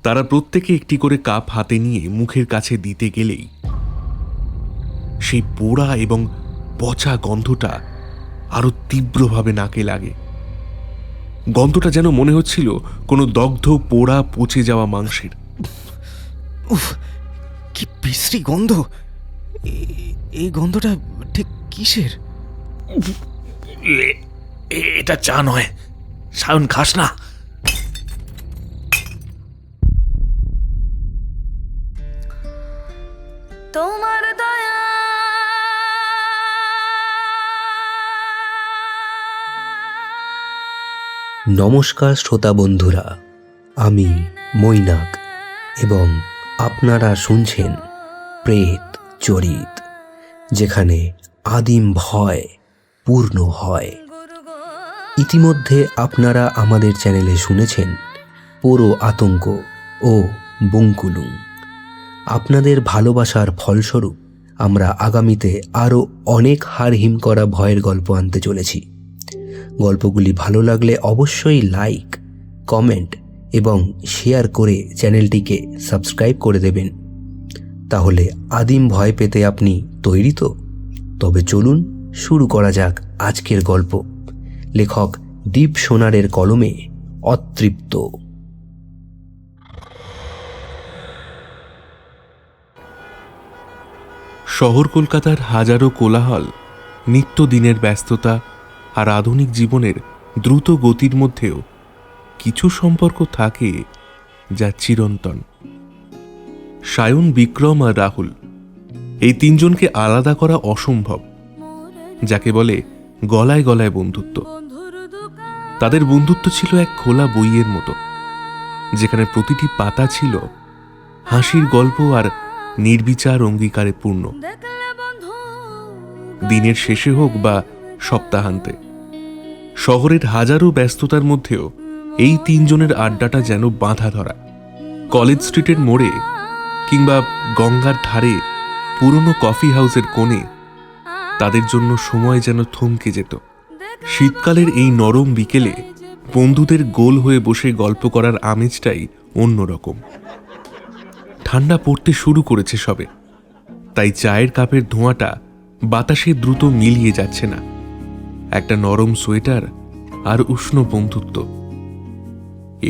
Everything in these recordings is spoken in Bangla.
তারা প্রত্যেকে একটি করে কাপ হাতে নিয়ে মুখের কাছে দিতে গেলেই সেই পোড়া এবং পচা গন্ধটা আরো তীব্রভাবে নাকে লাগে। গন্ধটা যেন মনে হচ্ছিল কোনো দগ্ধ পোড়া পচে যাওয়া মাংসের। উফ, কি বিশ্রী গন্ধ! এই গন্ধটা ঠিক কিসের? এটা চা নয়, সায়ন খাস না। তোমার দয়া নমস্কার শ্রোতা বন্ধুরা, আমি মৈনাক এবং আপনারা শুনছেন প্রেত চরিত, যেখানে আদিম ভয় পূর্ণ হয়। ইতিমধ্যে আপনারা আমাদের চ্যানেলে শুনেছেন পোড়ো আতঙ্ক ও বুঙ্কুলুং। আপনাদের ভালোবাসার ফলস্বরূপ আমরা আগামীতে আরও অনেক হাড়হিম করা ভয়ের গল্প আনতে চলেছি। গল্পগুলি ভালো লাগলে অবশ্যই লাইক, কমেন্ট এবং শেয়ার করে চ্যানেলটিকে সাবস্ক্রাইব করে দেবেন। তাহলে আদিম ভয় পেতে আপনি তৈরি তো? তবে চলুন শুরু করা যাক আজকের গল্প। লেখক দীপ সোনারের কলমে অতৃপ্ত। শহর কলকাতার হাজারো কোলাহল, নিত্যদিনের ব্যস্ততা আর আধুনিক জীবনের দ্রুত গতির মধ্যেও কিছু সম্পর্ক থাকে যা চিরন্তন। সায়ন, বিক্রম আর রাহুল, এই তিনজনকে আলাদা করা অসম্ভব, যাকে বলে গলায় গলায় বন্ধুত্ব। তাদের বন্ধুত্ব ছিল এক খোলা বইয়ের মতো, যেখানে প্রতিটি পাতা ছিল হাসির গল্প আর নির্বিচার অঙ্গীকারে পূর্ণ। দিনের শেষে হোক বা সপ্তাহান্তে, শহরের হাজারো ব্যস্ততার মধ্যেও এই তিনজনের আড্ডাটা যেন বাঁধা ধরা। কলেজ স্ট্রিটের মোড়ে কিংবা গঙ্গার ধারে পুরনো কফি হাউসের কোণে তাদের জন্য সময় যেন থমকে যেত। শীতকালের এই নরম বিকেলে বন্ধুদের গোল হয়ে বসে গল্প করার আমেজটাই অন্যরকম। ঠান্ডা পড়তে শুরু করেছে সবে, তাই চায়ের কাপের ধোঁয়াটা বাতাসে দ্রুত মিলিয়ে যাচ্ছে না। একটা নরম সোয়েটার আর উষ্ণ বন্ধুত্ব,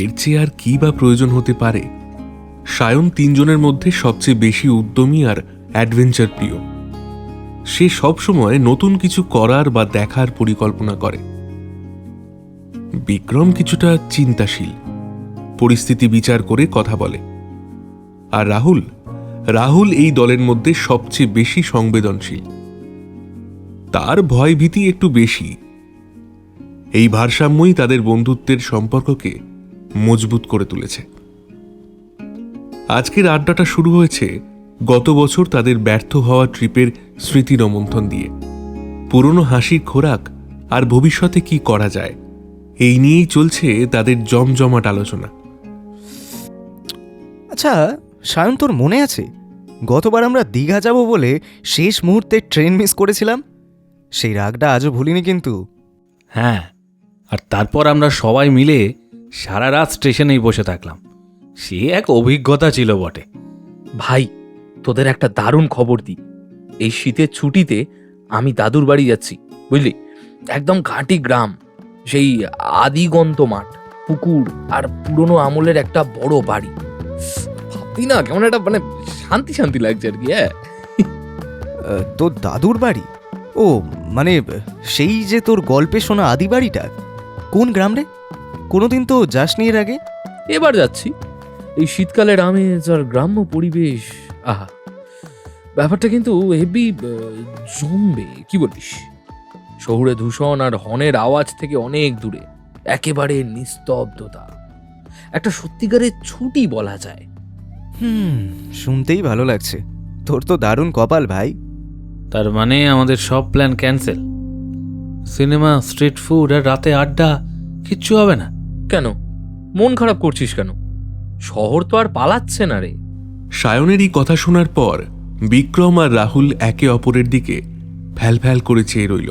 এর চেয়ে আর কি বা প্রয়োজন হতে পারে? সায়ন তিনজনের মধ্যে সবচেয়ে বেশি উদ্যমী আর অ্যাডভেঞ্চার প্রিয়। সে সবসময় নতুন কিছু করার বা দেখার পরিকল্পনা করে। বিক্রম কিছুটা চিন্তাশীল, পরিস্থিতি বিচার করে কথা বলে। আর রাহুল এই দলের মধ্যে সবচেয়ে বেশি সংবেদনশীল। তার ভয় ভীতি একটু বেশি। এই ভারসাম্যই তাদের বন্ধুত্বের সম্পর্ককে মজবুত করে তুলেছে। আজকের আড্ডাটা শুরু হয়েছে গত বছর তাদের ব্যর্থ হওয়া ট্রিপের স্মৃতি রোমন্থন দিয়ে। পুরনো হাসির খোরাক আর ভবিষ্যতে কি করা যায়, এই নিয়েই চলছে তাদের জমজমাট আলোচনা। আচ্ছা সায়ন, তোর মনে আছে গতবার আমরা দীঘা যাব বলে শেষ মুহূর্তে ট্রেন মিস করেছিলাম? সেই রাগটা আজও ভুলিনি কিন্তু। হ্যাঁ, আর তারপর আমরা সবাই মিলে সারা রাত স্টেশনেই বসে থাকলাম। সে এক অভিজ্ঞতা ছিল বটে। ভাই, তোদের একটা দারুণ খবর দিই। এই শীতের ছুটিতে আমি দাদুর বাড়ি যাচ্ছি, বুঝলি? একদম ঘাঁটি গ্রাম, সেই আদিগন্ত মাঠ, পুকুর আর পুরনো আমলের একটা বড় বাড়ি। ভাবতি না কেমন একটা মানে শান্তি শান্তি লাগছে আর কি। হ্যাঁ, তোর দাদুর বাড়ি? ও মানে সেই যে তোর গল্পে শোনা আদি বাড়িটা? কোন গ্রাম রে? কোনোদিন তো যাসনি এর আগে? এবার যাচ্ছি। এই শীতকালের আমেজ আর গ্রাম্য পরিবেশ, আহা, ব্যাপারটা কিন্তু হেভি জমবে, কি বলিস? শহুরে দূষণ আর হর্নের আওয়াজ থেকে অনেক দূরে, একেবারে নিস্তব্ধতা, একটা সত্যিকারের ছুটি বলা যায়। শুনতেই ভালো লাগছে। তোর তো দারুণ কপাল ভাই। তার মানে আমাদের সব plan cancel? Cinema, street food আর রাতে আড্ডা কিচ্ছু হবে না? কেন মন খারাপ করছিস কেন? শহর তো আর পালাচ্ছে না রে। সায়নের এই কথা শোনার পর বিক্রম আর রাহুল একে অপরের দিকে ফ্যাল ফ্যাল করে চেয়ে রইল।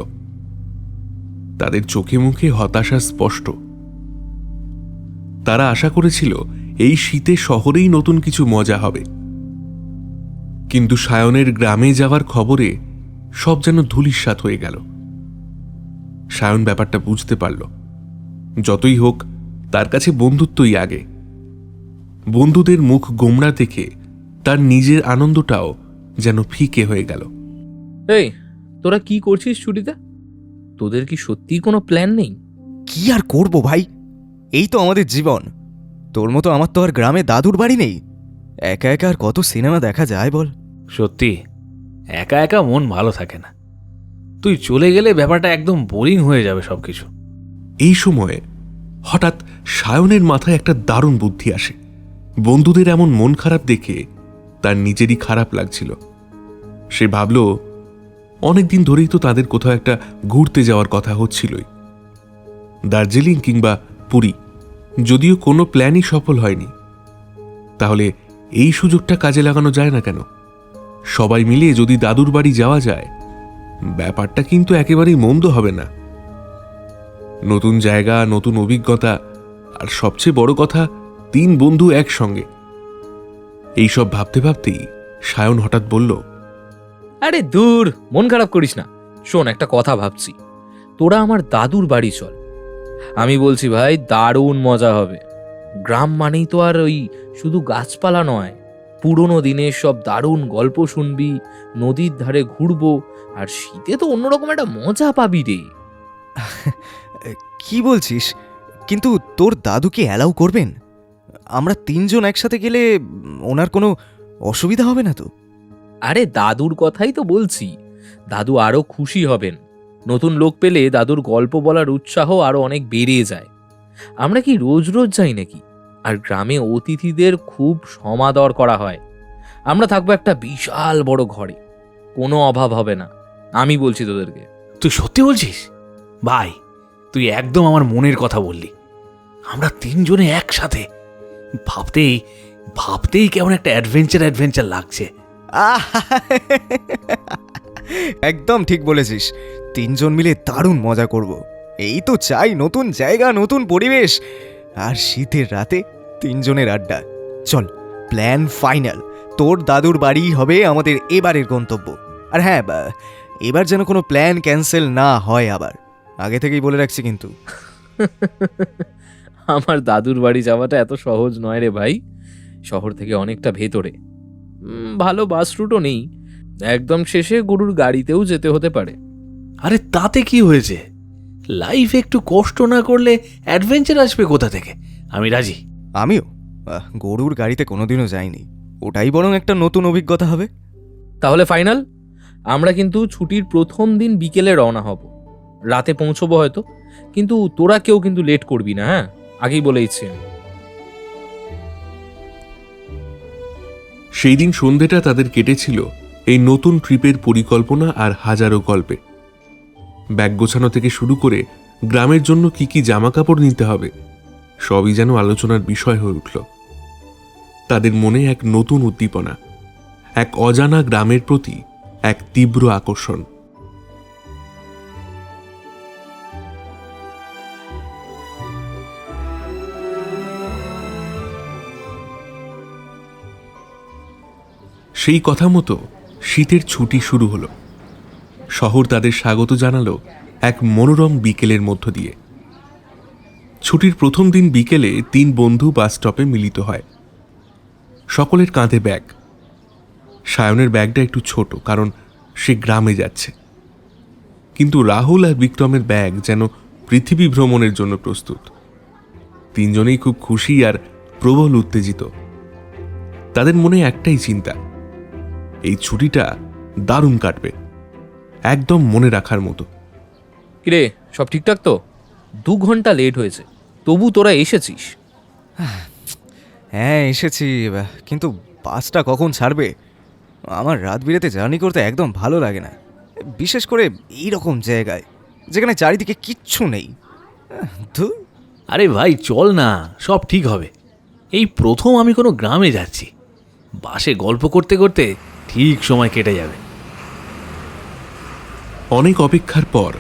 তাদের চোখে মুখে হতাশা স্পষ্ট। তারা আশা করেছিল এই শীতে শহরেই নতুন কিছু মজা হবে। কিন্তু সায়নের গ্রামে যাওয়ার খবরে সব যেন ধূলিসাৎ হয়ে গেল। সায়ন ব্যাপারটা বুঝতে পারল। যতই হোক তার কাছে বন্ধুত্বই আগে। বন্ধুদের মুখ গোমড়া দেখে তার নিজের আনন্দটাও যেন ফিকে হয়ে গেল। এই, তোরা কি করছিস ছুটিতে? তোদের কি সত্যিই কোনো প্ল্যান নেই? কি আর করব ভাই, এই তো আমাদের জীবন। তোর মতো আমার তো আর গ্রামে দাদুর বাড়ি নেই। একা একা আর কত সিনেমা দেখা যায় বল। সত্যি একা একা মন ভালো থাকে না। তুই চলে গেলে ব্যাপারটা একদম বোরিং হয়ে যাবে সবকিছু। এই সময়ে হঠাৎ সায়নের মাথায় একটা দারুণ বুদ্ধি আসে। বন্ধুদের এমন মন খারাপ দেখে তার নিজেরই খারাপ লাগছিল। সে ভাবল, অনেকদিন ধরেই তো তাদের কোথাও একটা ঘুরতে যাওয়ার কথা হচ্ছিলই, দার্জিলিং কিংবা পুরী। যদিও কোনো প্ল্যানই সফল হয়নি, তাহলে এই সুযোগটা কাজে লাগানো যায় না কেন? সবাই মিলে যদি দাদুর বাড়ি যাওয়া যায়, ব্যাপারটা কিন্তু একেবারেই মন্দ হবে না। নতুন জায়গা, নতুন অভিজ্ঞতা, আর সবচেয়ে বড় কথা 3 বন্ধু একসঙ্গে। এইসব ভাবতে ভাবতেই সায়ন হঠাৎ বলল, আরে দূর, মন খারাপ করিস না। শোন, একটা কথা ভাবছি, তোরা আমার দাদুর বাড়ি চল। আমি বলছি ভাই, দারুণ মজা হবে। গ্রাম মানেই তো আর ওই শুধু গাছপালা নয়, পুরনো দিনের সব দারুণ গল্প শুনবি, নদীর ধারে ঘুরবো, আর শীতে তো অন্যরকম একটা মজা পাবি রে। কি বলছিস? কিন্তু তোর দাদু কি অ্যালাউ করবেন? আমরা 3 জন একসাথে গেলে ওনার কোনো অসুবিধা হবে না তো? আরে দাদুর কথাই তো বলছি, দাদু আরো খুশি হবেন। নতুন লোক পেলে দাদুর গল্প বলার উৎসাহ আরো অনেক বেড়ে যায়। আমরা কি রোজ রোজ যাই নাকি? আর গ্রামে অতিথিদের খুব সমাদর করা হয়। আমরা থাকবো একটা বিশাল বড় ঘরে, কোনো অভাব হবে না। আমি বলছি তোদেরকে। তুই সত্যি বলছিস? ভাই, তুই একদম আমার মনের কথা বললি। আমরা 3 জনে একসাথে, ভাবতেই ভাবতেই কেমন একটা অ্যাডভেঞ্চার লাগছে। একদম ঠিক বলেছিস। 3 জন মিলে দারুণ মজা করব। এই তো চাই, নতুন জায়গা, নতুন পরিবেশ, আর শীতের রাতে 3 জনের আড্ডা। চল, প্ল্যান ফাইনাল। তোর দাদুর বাড়ি হবে আমাদের এবারের গন্তব্য। আর হ্যাঁ, এবার যেন কোনো প্ল্যান ক্যান্সেল না হয় আবার, আগে থেকেই বলে রাখছি কিন্তু। আমার দাদুর বাড়ি যাওয়াটা এত সহজ নয় রে ভাই। শহর থেকে অনেকটা ভেতরে, ভালো বাস রুটও নেই। একদম শেষে গরুর গাড়িতেও যেতে হতে পারে। আরে তাতে কি হয়েছে? লাইফে একটু কষ্ট না করলে অ্যাডভেঞ্চার আসবে কোথা থেকে? আমি রাজি। আমিও গরুর গাড়িতে কোনোদিনও যাইনি, ওটাই বরং একটা নতুন অভিজ্ঞতা হবে। তাহলে ফাইনাল। আমরা কিন্তু ছুটির প্রথম দিন বিকেলে রওনা হব। রাতে পৌঁছবো হয়তো, কিন্তু তোরা কেউ কিন্তু লেট করবি না, হ্যাঁ? আগেই বলে দিচ্ছি আমি। সেই দিন সন্ধেটা তাদের কেটেছিল এই নতুন ট্রিপের পরিকল্পনা আর হাজারো গল্পে। ব্যাগ গোছানো থেকে শুরু করে গ্রামের জন্য কি কি জামাকাপড় নিতে হবে, সবই যেন আলোচনার বিষয় হয়ে উঠল। তাদের মনে এক নতুন উদ্দীপনা, এক অজানা গ্রামের প্রতি এক তীব্র আকর্ষণ। সেই কথা মতো শীতের ছুটি শুরু হলো। শহর তাদের স্বাগত জানালো এক মনোরম বিকেলের মধ্য দিয়ে। ছুটির প্রথম দিন বিকেলে 3 বন্ধু বাস স্টপে মিলিত হয়। সকলের কাঁধে ব্যাগ। সায়নের ব্যাগটা একটু ছোট, কারণ সে গ্রামে যাচ্ছে। কিন্তু রাহুল আর বিক্রমের ব্যাগ যেন পৃথিবী ভ্রমণের জন্য প্রস্তুত। 3 জনেই খুব খুশি আর প্রবল উত্তেজিত। তাদের মনে একটাই চিন্তা, এই ছুটিটা দারুণ কাটবে, একদম মনে রাখার মতো। কিরে, সব ঠিকঠাক তো? 2 ঘন্টা লেট হয়েছে, তবু তোরা এসেছিস। হ্যাঁ এসেছি, কিন্তু বাসটা কখন ছাড়বে? আমার রাত বিরেতে জার্নি করতে একদম ভালো লাগে না, বিশেষ করে এই রকম জায়গায় যেখানে চারিদিকে কিচ্ছু নেই। ধুর। আরে ভাই চল না, সব ঠিক হবে। এই প্রথম আমি কোনো গ্রামে যাচ্ছি, বাসে গল্প করতে করতে ঠিক সময় কেটে যাবে। অনেক অপেক্ষার পর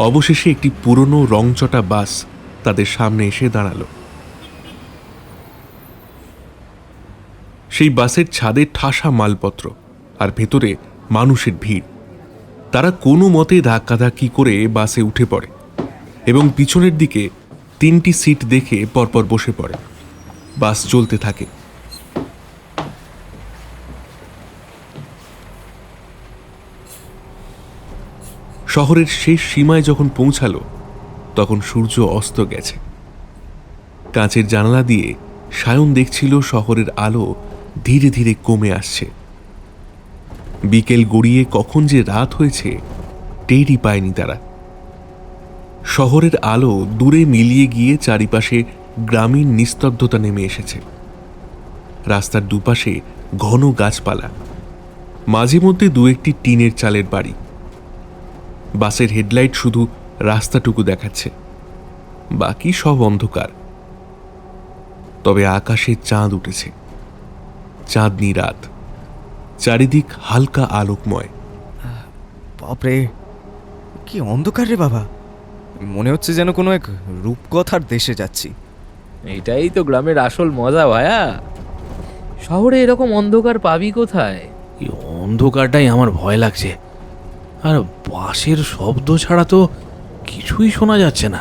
অবশেষে একটি পুরনো রংচটা বাস তাদের সামনে এসে দাঁড়ালো। সেই বাসের ছাদে ঠাসা মালপত্র, আর ভেতরে মানুষের ভিড়। তারা কোনো মতে ধাক্কাধাক্কি করে বাসে উঠে পড়ে এবং পিছনের দিকে 3টি সিট দেখে পরপর বসে পড়ে। বাস চলতে থাকে। শহরের শেষ সীমায় যখন পৌঁছালো তখন সূর্য অস্ত গেছে। কাঁচের জানালা দিয়ে সায়ন দেখছিল শহরের আলো ধীরে ধীরে কমে আসছে। বিকেল গড়িয়ে কখন যে রাত হয়েছে টেরই পায়নি তারা। শহরের আলো দূরে মিলিয়ে গিয়ে চারিপাশে গ্রামীণ নিস্তব্ধতা নেমে এসেছে। রাস্তার দুপাশে ঘন গাছপালা, মাঝে মধ্যে দু একটি টিনের চালের বাড়ি। বাসের হেডলাইট শুধু রাস্তাটুকু দেখাচ্ছে, বাকি সব অন্ধকার। তবে আকাশে চাঁদ উঠেছে, চাঁদনি রাত, চারিদিক হালকা আলোকময়। বাপরে, কি অন্ধকার রে বাবা! মনে হচ্ছে যেন কোনো এক রূপকথার দেশে যাচ্ছি। এটাই তো গ্রামের আসল মজা ভায়া। শহরে এরকম অন্ধকার পাবি কোথায়? এই অন্ধকারটাই আমার ভয় লাগছে। আর বাসের শব্দ ছাড়া তো কিছুই শোনা যাচ্ছে না।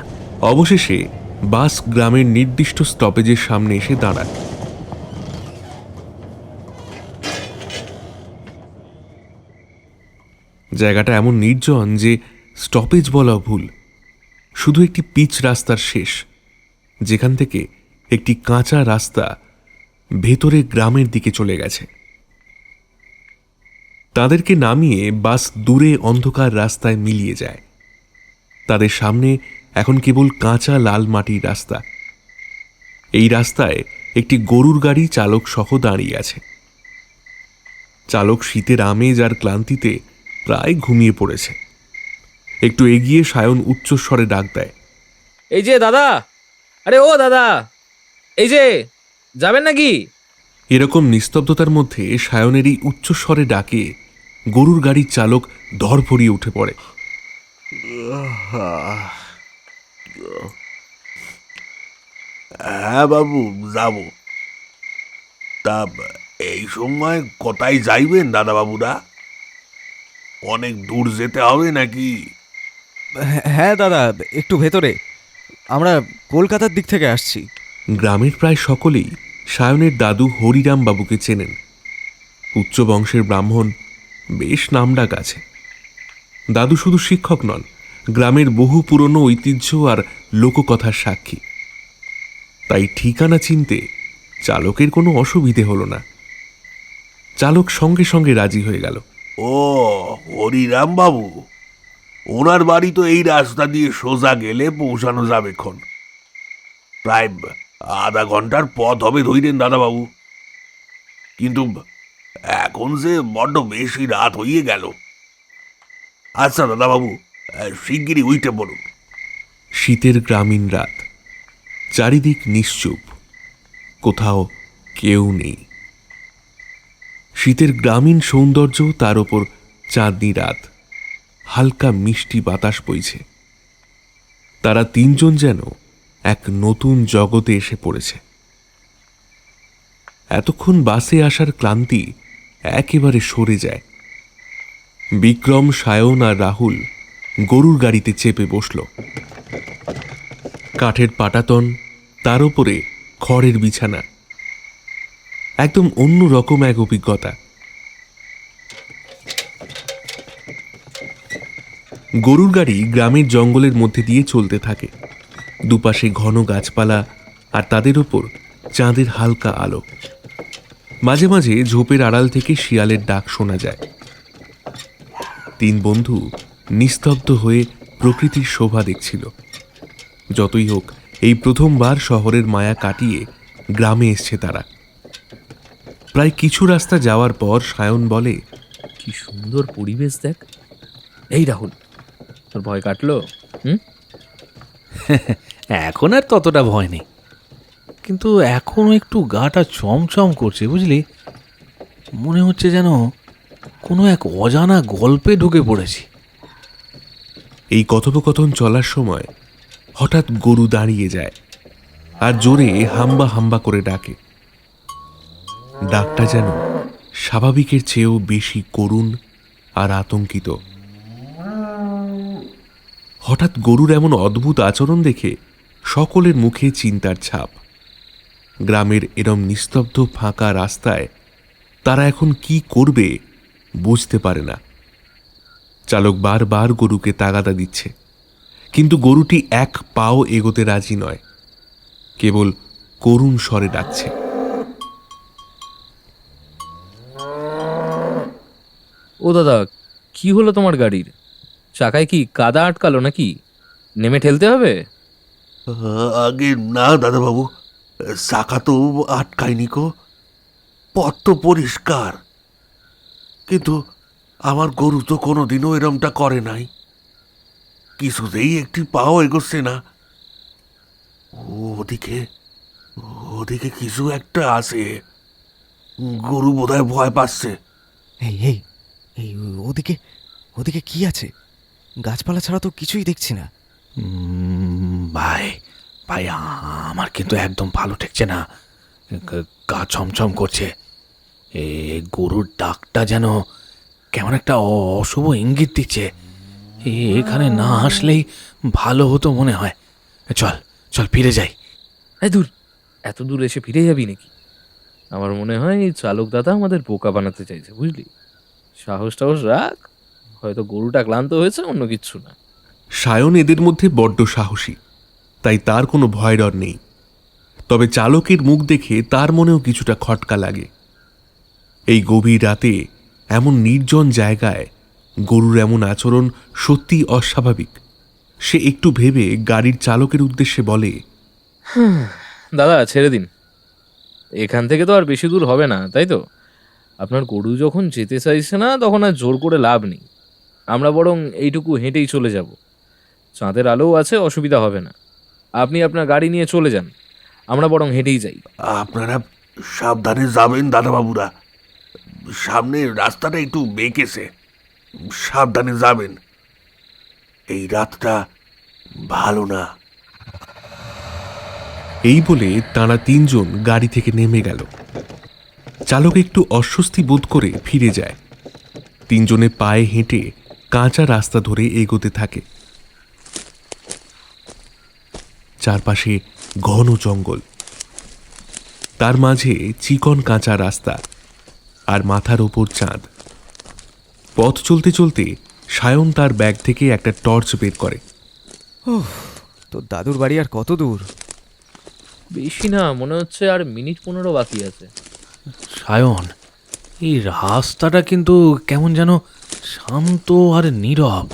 অবশেষে বাস গ্রামের নির্দিষ্ট স্টপেজের সামনে এসে দাঁড়ায়। জায়গাটা এমন নির্জন যে স্টপেজ বলা ভুল, শুধু একটি পিচ রাস্তার শেষ, যেখান থেকে একটি কাঁচা রাস্তা ভেতরে গ্রামের দিকে চলে গেছে। তাদেরকে নামিয়ে বাস দূরে অন্ধকার রাস্তায় মিলিয়ে যায়। তাদের সামনে এখন কেবল কাঁচা লাল মাটির রাস্তা। এই রাস্তায় একটি গরুর গাড়ি চালক সহ দাঁড়িয়ে আছে। চালক শীতের আমেজ আর ক্লান্তিতে প্রায় ঘুমিয়ে পড়েছে। একটু এগিয়ে সায়ন উচ্চস্বরে ডাক দেয়, এই যে দাদা, আরে ও দাদা, এই যে যাবেন নাকি? এরকম নিস্তব্ধতার মধ্যে সায়নের এই উচ্চস্বরে ডাকে গরুর গাড়ির চালক ধরফড়িয়ে উঠে পড়ে। হ্যাঁ বাবু, যাব। তা এই সময় কোথায় যাইবেন দাদা বাবুরা? অনেক দূর যেতে হবে নাকি? হ্যাঁ দাদা, একটু ভেতরে। আমরা কলকাতার দিক থেকে আসছি। গ্রামের প্রায় সকলেই সায়নের দাদু হরিরাম বাবুকে চেনেন। উচ্চ বংশের ব্রাহ্মণ, বেশ নামডাক আছে। দাদু শুধু শিক্ষক নন, গ্রামের বহু পুরনো ঐতিহ্য আর লোককথার সাক্ষী। তাই ঠিকানা চিনতে চালকের কোনো অসুবিধে হলো না। চালক সঙ্গে সঙ্গে রাজি হয়ে গেল। ও হরিরাম বাবু, ওনার বাড়ি তো এই রাস্তা দিয়ে সোজা গেলে পৌঁছানো যাবে ক্ষণ। প্রায় আধা ঘন্টার পথ হবে ধইরেন দাদা বাবু। কিন্তু এখন যে বড্ড বেশি রাত হইয়ে গেল। আচ্ছা দাদা বাবু, শিগগিরই উইটে পড়ুন। শীতের গ্রামীণ রাত, চারিদিক নিশ্চুপ, কোথাও কেউ নেই। শীতের গ্রামীণ সৌন্দর্য, তার ওপর চাঁদনি রাত, হালকা মিষ্টি বাতাস বইছে। তারা তিনজন যেন এক নতুন জগতে এসে পড়েছে। এতক্ষণ বাসে আসার ক্লান্তি একেবারে সরে যায়। বিক্রম, সায়ন আর রাহুল গরুর গাড়িতে চেপে বসল। কাঠের পাটাতন, তার উপরে খড়ের বিছানা, একদম অন্য রকম এক অভিজ্ঞতা। গরুর গাড়ি গ্রামের জঙ্গলের মধ্যে দিয়ে চলতে থাকে। দুপাশে ঘন গাছপালা, আর তাদের ওপর চাঁদের হালকা আলো। মাঝে মাঝে ঝোপের আড়াল থেকে শিয়ালের ডাক শোনা যায়। তিন বন্ধু নিস্তব্ধ হয়ে প্রকৃতির শোভা দেখছিল। যতই হোক, এই প্রথমবার শহরের মায়া কাটিয়ে গ্রামে এসছে তারা। প্রায় কিছু রাস্তা যাওয়ার পর সায়ন বলে, কি সুন্দর পরিবেশ দেখ। এই রাহুল, তোর ভয় কাটলো? এখন আর ততটা ভয় নেই, কিন্তু এখনো একটু গাটা চমচম করছে, বুঝলি? মনে হচ্ছে যেন কোনো এক অজানা গল্পে ঢুকে পড়েছি। এই কথোপকথন চলার সময় হঠাৎ গরু দাঁড়িয়ে যায় আর জোরে হাম্বা হাম্বা করে ডাকে। ডাকটা যেন স্বাভাবিকের চেয়েও বেশি করুণ আর আতঙ্কিত। হঠাৎ গরুর এমন অদ্ভুত আচরণ দেখে সকলের মুখে চিন্তার ছাপ। গ্রামের এরম নিস্তব্ধ ফাঁকা রাস্তায় তারা এখন কি করবে বুঝতে পারে না। চালক বারবার গরুকে তাগাদা দিচ্ছে, কিন্তু গরুটি এক পাও এগোতে রাজি নয়, কেবল করুণ স্বরে ডাকছে। ও দাদা, কি হলো তোমার গাড়ির? চাকায় কি কাদা আটকালো নাকি? নেমে ঠেলতে হবে? আগে না দাদাবাবু, চাকা তো আটকায়নি কো, পথ তো পরিষ্কার, কিন্তু আমার গরু তো কোনোদিনও এরমটা করে নাই, কিছুতেই একটি পাও এগোচ্ছে না। ওদিকে ওদিকে কিছু একটা আছে, গরু বোধহয় ভয় পাচ্ছে। এই এই এই ওদিকে ওদিকে কি আছে? গাছপালা ছাড়া তো কিছুই দেখছি না। ভাই ভাই, আমার কিন্তু একদম ভালো ঠেকছে না, গা ছমছম করছে। এ গরুর ডাকটা যেন কেমন একটা অশুভ ইঙ্গিত দিচ্ছে। এখানে না আসলেই ভালো হতো মনে হয়। চল চল ফিরে যাই। এই দূর, এত দূর এসে ফিরে যাবি নাকি? আমার মনে হয় এই চালক দাদা আমাদের বোকা বানাতে চাইছে, বুঝলি? সাহস টাহস রাখ, হয়তো গরুটা ক্লান্ত হয়েছে, অন্য কিচ্ছু না। সায়ন এদের মধ্যে বড্ড সাহসী, তাই তার কোনো ভয় ডর নেই। তবে চালকের মুখ দেখে তার মনেও কিছুটা খটকা লাগে। এই গভীর রাতে এমন নির্জন জায়গায় গরুর এমন আচরণ সত্যি অস্বাভাবিক। সে একটু ভেবে গাড়ির চালকের উদ্দেশ্যে বলে, দাদা ছেড়ে দিন, এখান থেকে তো আর বেশি দূর হবে না, তাই তো? আপনার গরু যখন যেতে চাইছে না, তখন আর জোর করে লাভ নেই। আমরা বরং এইটুকু হেঁটেই চলে যাব। চাঁদের আলোও আছে, অসুবিধা হবে না। আপনি আপনার গাড়ি নিয়ে চলে যান, আমরা বরং হেঁটেই যাই। আপনারা সাবধানে যাবেন দাদাবাবুরা, সামনের রাস্তাটা একটু বেঁকেছে, সাবধানে যাবেন, এই রাতটা ভালো না। এই বলে তারা তিনজন গাড়ি থেকে নেমে গেল। চালক একটু অস্বস্তি বোধ করে ফিরে যায়। তিনজনে পায়ে হেঁটে কাঁচা রাস্তা ধরে এগোতে থাকে। চারপাশে ঘন জঙ্গল, তার মাঝে চিকন কাঁচা রাস্তা, আর মাথার ওপর চাঁদ। পথ চলতে চলতে সায়ন তার ব্যাগ থেকে একটা টর্চ বের করে। তো দাদুর বাড়ি আর কত দূর? বেশি না, মনে হচ্ছে আর মিনিট 15 বাকি আছে। সায়ন, এই রাস্তাটা কিন্তু কেমন যেন শান্ত আর নীরব,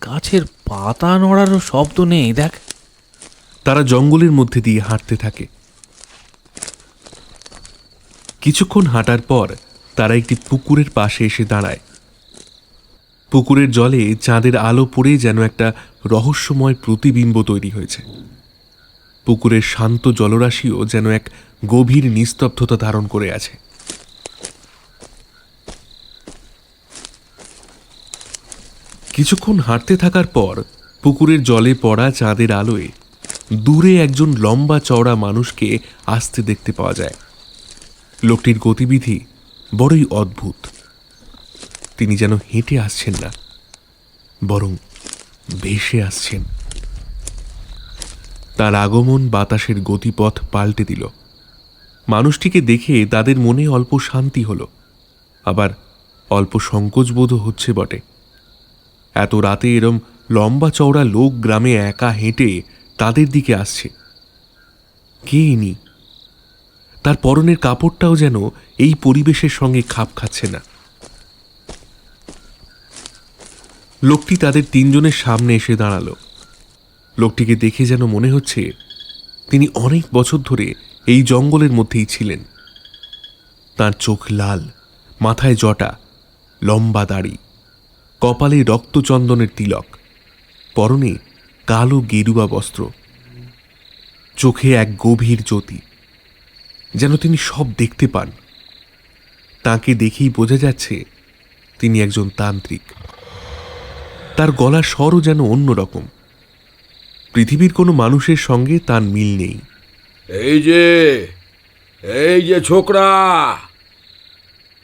গাছের পাতা নড়ারও শব্দ নেই। দেখ, তারা জঙ্গলের মধ্যে দিয়ে হাঁটতে থাকে। কিছুক্ষণ হাঁটার পর তারা একটি পুকুরের পাশে এসে দাঁড়ায়। পুকুরের জলে চাঁদের আলো পড়ে যেন একটা রহস্যময় প্রতিবিম্ব তৈরি হয়েছে। পুকুরের শান্ত জলরাশিও যেন এক গভীর নিস্তব্ধতা ধারণ করে আছে। কিছুক্ষণ হাঁটতে থাকার পর পুকুরের জলে পড়া চাঁদের আলোয় দূরে একজন লম্বা চওড়া মানুষকে আসতে দেখতে পাওয়া যায়। লোকটির গতিবিধি বড়ই অদ্ভুত। তিনি যেন হেঁটে আসছেন না, বরং ভেসে আসছেন। তার আগমন বাতাসের গতিপথ পাল্টে দিল। মানুষটিকে দেখে তাদের মনে অল্প শান্তি হলো, আবার অল্প সংকোচবোধও হচ্ছে বটে। এত রাতে এরম লম্বা চওড়া লোক গ্রামে একা হেঁটে তাদের দিকে আসছে। কে ইনি? তার পরনের কাপড়টাও যেন এই পরিবেশের সঙ্গে খাপ খাচ্ছে না। লোকটি তাদের তিনজনের সামনে এসে দাঁড়ালো। লোকটিকে দেখে যেন মনে হচ্ছে তিনি অনেক বছর ধরে এই জঙ্গলের মধ্যেই ছিলেন। তার চোখ লাল, মাথায় জটা, লম্বা দাড়ি, কপালে রক্তচন্দনের তিলক, পরনে কালো গেরুয়া বস্ত্র, চোখে এক গভীর জ্যোতি, যেন তিনি সব দেখতে পান। তাকে দেখেই বোঝা যাচ্ছে তিনি একজন তান্ত্রিক। তার গলার স্বরও যেন অন্যরকম। পৃথিবীর কোনো মানুষের সঙ্গে তার মিল নেই। এই যে এই যে ছোকরা,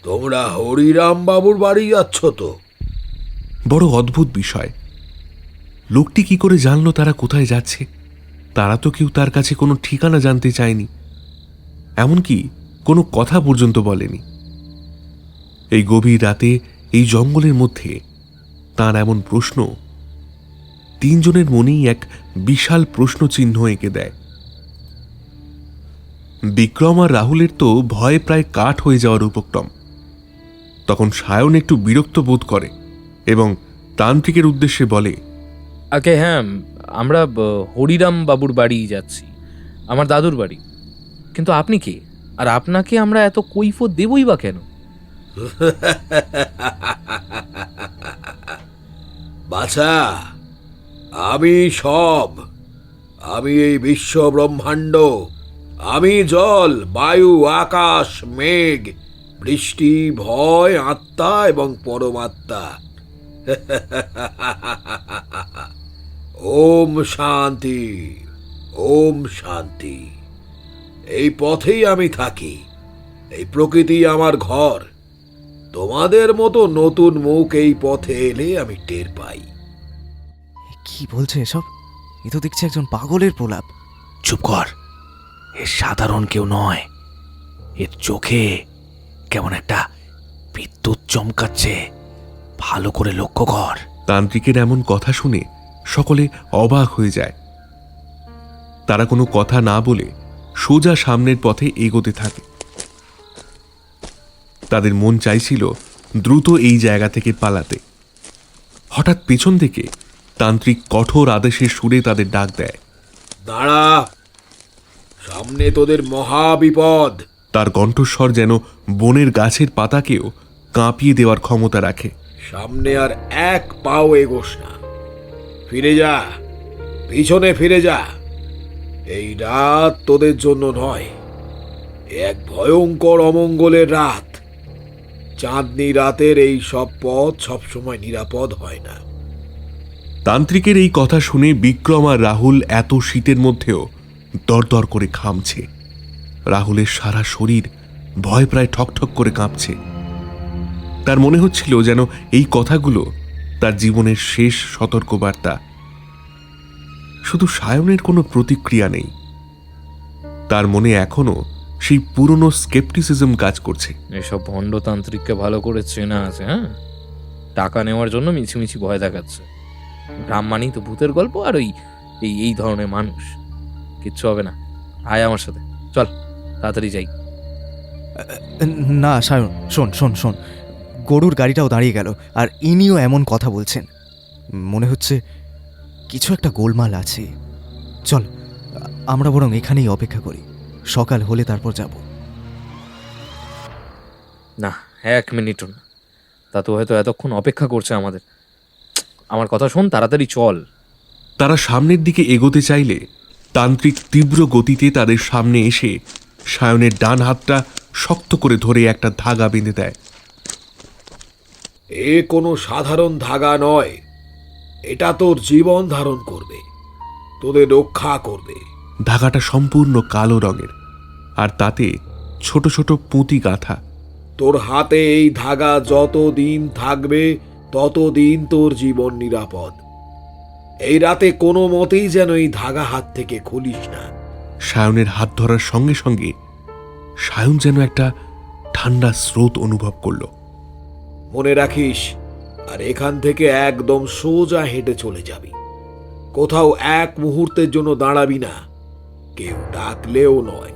তোমরা হরিরাম বাবুর বাড়ি যাচ্ছ তো? বড় অদ্ভুত বিষয়, লোকটি কি করে জানলো তারা কোথায় যাচ্ছে? তারা তো কেউ তার কাছে কোনো ঠিকানা জানতে চায়নি, এমনকি কোনো কথা পর্যন্ত বলেনি। এই গভীর রাতে এই জঙ্গলের মধ্যে তার এমন প্রশ্ন তিনজনের মনেই এক বিশাল প্রশ্ন চিহ্ন এঁকে দেয়। বিক্রম আর রাহুলের তো ভয়ে প্রায় কাঠ হয়ে যাওয়ার উপক্রম। তখন সায়ন একটু বিরক্ত বোধ করে এবং তান্ত্রিকের উদ্দেশ্যে বলে, আগে হ্যাঁ, আমরা হরিরাম বাবুর বাড়ি যাচ্ছি, আমার দাদুর বাড়ি। কিন্তু আপনি কে, আর আপনাকে আমরা এত কৈফিয়ত দেবই বা কেন? বাছা, আমি সব, আমি এই বিশ্ব ব্রহ্মাণ্ড, আমি জল, বায়ু, আকাশ, মেঘ, বৃষ্টি, ভয়, আত্মা এবং পরমাত্মা। ওম শান্তি, ওম শান্তি। এই পথেই আমি থাকি, এই প্রকৃতি আমার ঘর। তোমাদের মতো নতুন মুখ এই পথে এলে আমি টের পাই। কি বলছে এসব? এ তো দেখছি একজন পাগলের প্রলাপ। চুপ কর, এ সাধারণ কেউ নয়। এর চোখে কেমন একটা বিদ্যুৎ চমকাচ্ছে, ভালো করে লক্ষ্য কর। তান্ত্রিকের এমন কথা শুনে সকলে অবাক হয়ে যায়। তারা কোনো কথা না বলে সোজা সামনের পথে এগোতে থাকে। তাদের মন চাইছিল দ্রুত এই জায়গা থেকে পালাতে। হঠাৎ পেছন থেকে তান্ত্রিক কঠোর আদেশের সুরে তাদের ডাক দেয়, দাঁড়া, সামনে তোদের মহা বিপদ। তার কণ্ঠস্বর যেন বনের গাছের পাতাকেও কাঁপিয়ে দেওয়ার ক্ষমতা রাখে। সামনে আর এক পাও এগোস না, ফিরে যা, পিছনে ফিরে যা। এই রাত তোদের জন্য নয়, এক ভয়ঙ্কর অমঙ্গলের রাত। চাঁদনি রাতের এই সব পথ সবসময় নিরাপদ হয় না। তান্ত্রিকের এই কথা শুনে বিক্রম আর রাহুল এত শীতের মধ্যেও দরদর করে ঘামছে। রাহুলের সারা শরীর ভয় প্রায় ঠকঠক করে কাঁপছে। তার মনে হচ্ছিল যেন এই কথাগুলো তার জীবনের শেষ সতর্কবার্তা। শুধু সায়নের কোনো প্রতিক্রিয়া নেই। তার মনে এখনো সেই পুরনো স্কেপটিসিজম কাজ করছে। এসব ভণ্ডতান্ত্রিককে ভালো করে চেনা আছে। হ্যাঁ, টাকা নেওয়ার জন্য মিছিমিছি ভয় দেখাচ্ছে। গ্রাম মানেই তো ভূতের গল্প, আর এই ধরনের মানুষ। কিচ্ছু হবে না, আয় আমার সাথে, চল তাড়াতাড়ি যাই। না সায়ন, শোন শোন শোন, গরুর গাড়িটাও দাঁড়িয়ে গেল, আর ইনিও এমন কথা বলছেন। মনে হচ্ছে কিছু একটা গোলমাল আছে। চল, আমরা বরং এখানেই অপেক্ষা করি, সকাল হলে তারপর যাব। না, 1 মিনিটও না, তা তো হয়তো এতক্ষণ অপেক্ষা করছে আমাদের। আমার কথা শোন, তাড়াতাড়ি চল। তারা সামনের দিকে এগোতে চাইলে তান্ত্রিক তীব্র গতিতে তাদের সামনে এসে সায়নের ডান হাতটা শক্ত করে ধরে একটা ধাগা বেঁধে দেয়। এ কোনো সাধারণ ধাগা নয়, এটা তোর জীবন ধারণ করবে, তোদের রক্ষা করবে। ধাগাটা সম্পূর্ণ কালো রঙের, আর তাতে ছোট ছোট পুঁতি গাঁথা। তোর হাতে এই ধাগা যতদিন থাকবে ততদিন তোর জীবন নিরাপদ। এই রাতে কোনো মতেই যেন এই ধাগা হাত থেকে খুলিস না। সায়নের হাত ধরার সঙ্গে সঙ্গে সায়ন যেন একটা ঠান্ডা স্রোত অনুভব করল। মনে রাখিস, আর এখান থেকে একদম সোজা হেঁটে চলে যাবি। কোথাও এক মুহূর্তের জন্য দাঁড়াবি না, কেউ ডাকলেও নয়।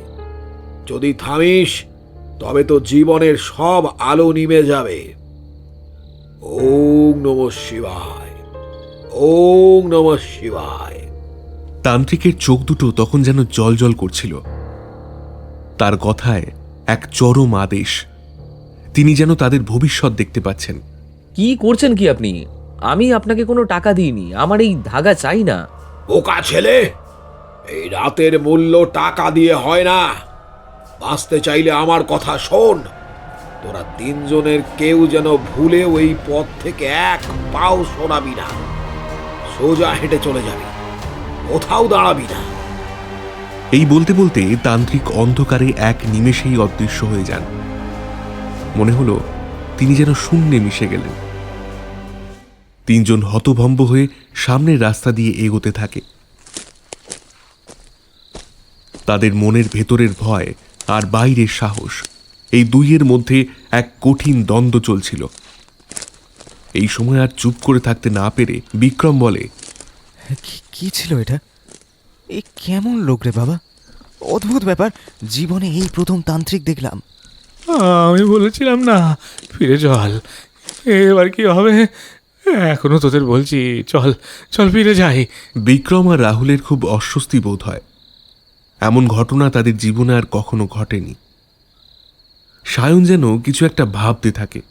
যদি থামিস তবে তো জীবনের সব আলো নিভে যাবে। ওম নমঃ শিবায়, ওম নমঃ শিবায়। তান্ত্রিকের চোখ দুটো তখন যেন জ্বলজ্বল করছিল। তার কথায় এক চরম আদেশ। তিনি যেন তাদের ভবিষ্যৎ দেখতে পাচ্ছেন। কি করছেন কি আপনি? আমি আপনাকে কোনো টাকা দিইনি, আমার এই ধাগা চাই না। বোকা ছেলে, এই রাতের মূল্য টাকা দিয়ে হয় না। বাঁচতে চাইলে আমার কথা শোন। তোরা তিনজনের কেউ যেন ভুলেও এই পথ থেকে এক পাও সরাবি না। সোজা হেঁটে চলে যাবি, কোথাও দাঁড়াবি না। এই বলতে বলতে তান্ত্রিক অন্ধকারে এক নিমেষেই অদৃশ্য হয়ে যান। মনে হলো তিনি যেন শূন্যে মিশে গেলেন। তিনজন হতভম্ব হয়ে সামনের রাস্তা দিয়ে এগোতে থাকে। তাদের মনের ভেতরের ভয় আর বাইরের সাহস, এই দুইয়ের মধ্যে এক কঠিন দ্বন্দ্ব চলছিল। এই সময় আর চুপ করে থাকতে না পেরে বিক্রম বলে, কি ছিল এটা? এ কেমন লোক রে বাবা? অদ্ভুত ব্যাপার, জীবনে এই প্রথম তান্ত্রিক দেখলাম। আমি বলেছিলাম না, ফিরে চল। এবার কি হবে? এখনো তোদের বলছি, চল চল ফিরে যাই। বিক্রম আর রাহুলের খুব অস্বস্তি বোধ হয়। এমন ঘটনা তাদের জীবনে আর কখনো ঘটেনি। সায়ন যেন কিছু একটা ভাবতে থাকে।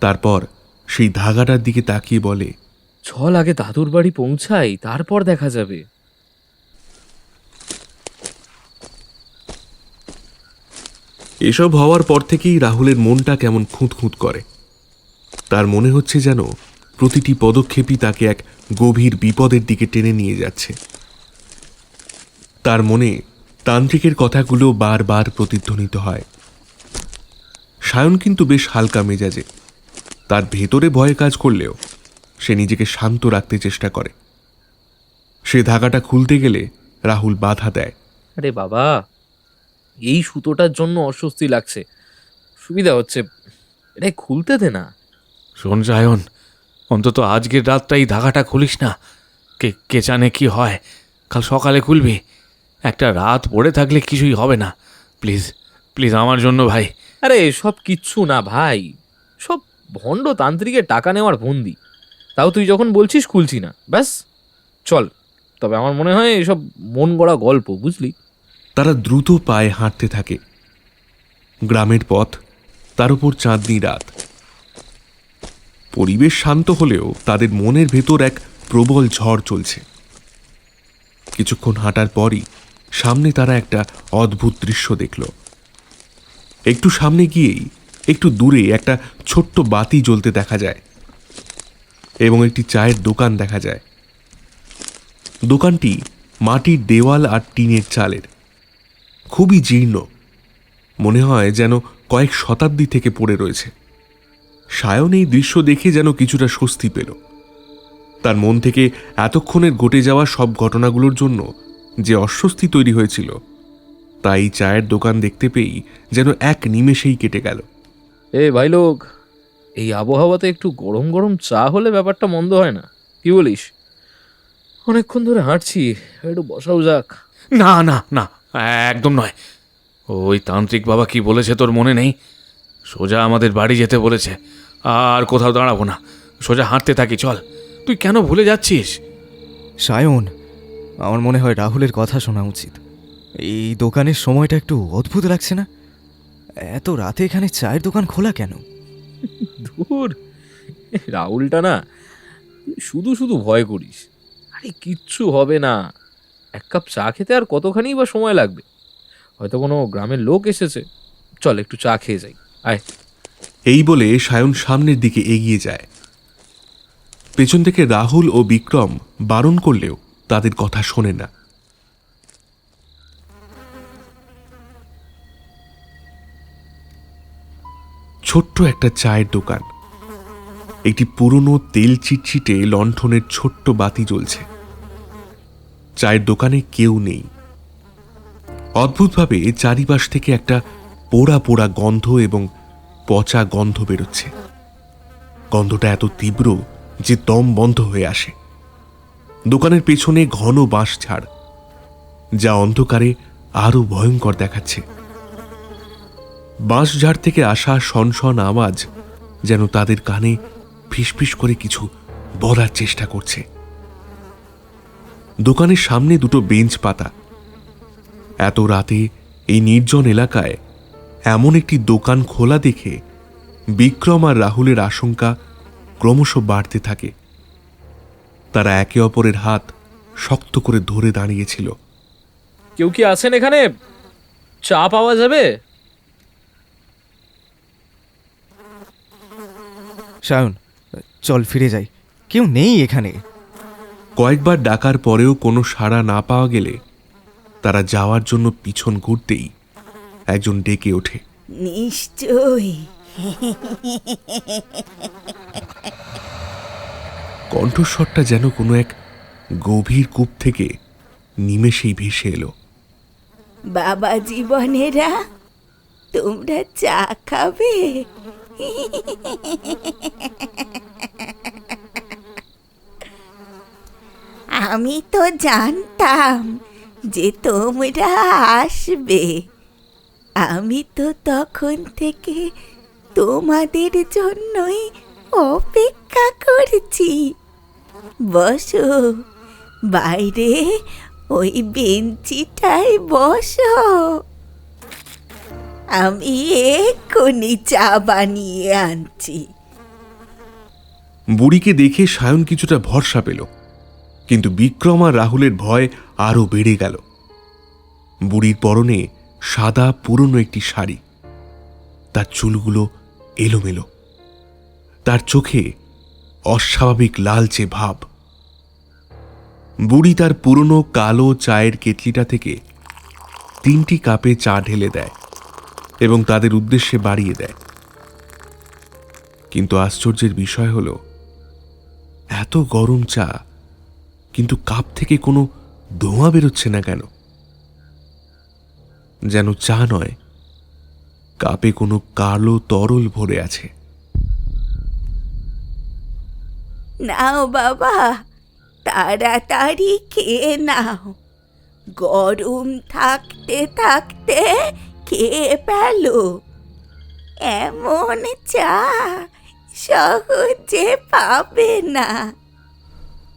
তারপর সেই ধাগাটার দিকে তাকিয়ে বলে, চল আগে দাদুর বাড়ি পৌঁছাই, তারপর দেখা যাবে। এসব হওয়ার পর থেকেই রাহুলের মনটা কেমন খুঁতখুঁত করে। তার মনে হচ্ছে যেন প্রতিটি পদক্ষেপই তাকে এক গভীর বিপদের দিকে টেনে নিয়ে যাচ্ছে। তার মনে তান্ত্রিকের কথাগুলো বারবার প্রতিধ্বনিত হয়। সায়ন কিন্তু বেশ হালকা মেজাজে। তার ভেতরে ভয় কাজ করলেও সে নিজেকে শান্ত রাখতে চেষ্টা করে। সে ধাগাটা খুলতে গেলে রাহুল বাধা দেয়। আরে বাবা, এই সুতোটার জন্য অস্বস্তি লাগছে, সুবিধা হচ্ছে, এটাই খুলতে দে না। শোন সায়ন, অন্তত আজকের রাতটাই ধাগাটা খুলিস না। কে জানে কি হয়, কাল সকালে খুলবি। একটা রাত পড়ে থাকলে কিছুই হবে না। প্লিজ প্লিজ, আমার জন্য ভাই। আরে সব কিচ্ছু না ভাই, সব ভণ্ড তান্ত্রিকের টাকা নেওয়ার ফন্দি। তাও তুই যখন বলছিস খুলছি না, ব্যাস চল। তবে আমার মনে হয় এসব মন গড়া গল্প, বুঝলি। তারা দ্রুত পায়ে হাঁটতে থাকে। গ্রামের পথ, তার উপর চাঁদনি রাত। পরিবেশ শান্ত হলেও তাদের মনের ভেতর এক প্রবল ঝড় চলছে। কিছুক্ষণ হাঁটার পরই সামনে তারা একটা অদ্ভুত দৃশ্য দেখল। একটু সামনে গিয়েই একটু দূরে একটা ছোট্ট বাতি জ্বলতে দেখা যায় এবং একটি চায়ের দোকান দেখা যায়। দোকানটি মাটির দেওয়াল আর টিনের চালের, খুবই জীর্ণ। মনে হয় যেন কয়েক শতাব্দী থেকে পড়ে রয়েছে। সায়ন এই দৃশ্য দেখে যেন কিছুটা স্বস্তি পেল। তার মন থেকে এতক্ষণের ঘটে যাওয়া সব ঘটনাগুলোর জন্য যে অস্বস্তি তৈরি হয়েছিল, তাই চায়ের দোকান দেখতে পেয়েই যেন এক নিমেষেই কেটে গেল। এ ভাই লোক, এই আবহাওয়াতে একটু গরম গরম চা হলে ব্যাপারটা মন্দ হয় না, কি বলিস? অনেকক্ষণ ধরে হাঁটছি, একটু বসাও যাক। না না না, একদম নয়। ওই তান্ত্রিক বাবা কি বলেছে তোর মনে নেই? সোজা আমাদের বাড়ি যেতে বলেছে, আর কোথাও দাঁড়াবো না, সোজা হাঁটতে থাকি। চল। তুই কেন ভুলে যাচ্ছিস? সায়ন, আমার মনে হয় রাহুলের কথা শোনা উচিত। এই দোকানের সময়টা একটু অদ্ভুত লাগছে না? এত রাতে এখানে চায়ের দোকান খোলা কেন? ধুর, রাহুলটা না, তুই শুধু শুধু ভয় করিস। আরে কিচ্ছু হবে না, এক কাপ চা খেতে আর কতখানি বা সময় লাগবে? হয়তো কোনো গ্রামের লোক এসেছে, চল একটু চা খেয়ে যাই, আয়। এই বলে সায়ন সামনের দিকে এগিয়ে যায়। পেছন থেকে রাহুল ও বিক্রম বারণ করলেও তাদের কথা শোনে না। ছোট্ট একটা চায়ের দোকান, একটি পুরনো তেল চিটচিটে লণ্ঠনের ছোট্ট বাতি জ্বলছে। চায়ের দোকানে কেউ নেই। অদ্ভুতভাবে চারিপাশ থেকে একটা পোড়া পোড়া গন্ধ এবং পচা গন্ধ বেরোচ্ছে। গন্ধটা এত তীব্র যে দম বন্ধ হয়ে আসে। দোকানের পেছনে ঘন বাঁশঝাড়, যা অন্ধকারে আরো ভয়ঙ্কর দেখাচ্ছে। বাঁশঝাড় থেকে আসা শনশন আওয়াজ যেন তাদের কানে ফিসফিস করে কিছু বলার চেষ্টা করছে। দোকানের সামনে দুটো বেঞ্চ পাতা। এত রাতে এই নির্জন এলাকায় এমন একটি দোকান খোলা দেখে বিক্রম আর রাহুলের আশঙ্কা ক্রমশ বাড়তে থাকে। তারা একে অপরের হাত শক্ত করে ধরে দাঁড়িয়েছিল। কেউ কি আছেন এখানে? চা পাওয়া যাবে? সায়ন, চল ফিরে যাই, কেউ নেই এখানে। কয়েকবার ডাকার পরেও কোনো সাড়া না পাওয়া গেলে তারা যাওয়ার জন্য পিছন ঘুরতেই একজন ডেকে ওঠে। নিশ্চয়ই। কণ্ঠস্বরটা যেন কোনো এক গভীর কূপ থেকে নিমেষেই ভেসে এলো। বাবা জীবনেরা, তোমরা চা খাবে? আমি তো জানতাম যে তোমরা আসবে। আমি তো তখন থেকে তোমাদের জন্যই অপেক্ষা করছি। বসো, বাইরে ওই বেঞ্চিটায় বসো। আমি এক্ষুনি চা বানিয়ে আনছি। বুড়িকে দেখে সায়ন কিছুটা ভরসা পেল, কিন্তু বিক্রম আর রাহুলের ভয় আরো বেড়ে গেল। বুড়ির পরনে সাদা পুরনো একটি শাড়ি, তার চুলগুলো এলোমেলো, তার চোখে অস্বাভাবিক লালচে ভাব। বুড়ি তার পুরনো কালো চায়ের কেটলিটা থেকে 3টি কাপে চা ঢেলে দেয় এবং তাদের উদ্দেশ্যে বাড়িয়ে দেয়। কিন্তু আশ্চর্যের বিষয় হলো, এত গরম চা, কিন্তু কাপ থেকে কোনো ধোঁয়া বেরোচ্ছে না কেন? যেন চা নয়, কাপে কোনো কালো তরল ভরে আছে। নাও বাবা, তাড়াতাড়ি খেয়ে নাও। গরম থাকতে থাকতে খেয়ে ফেলো। এমন চা সহজে পাবে না।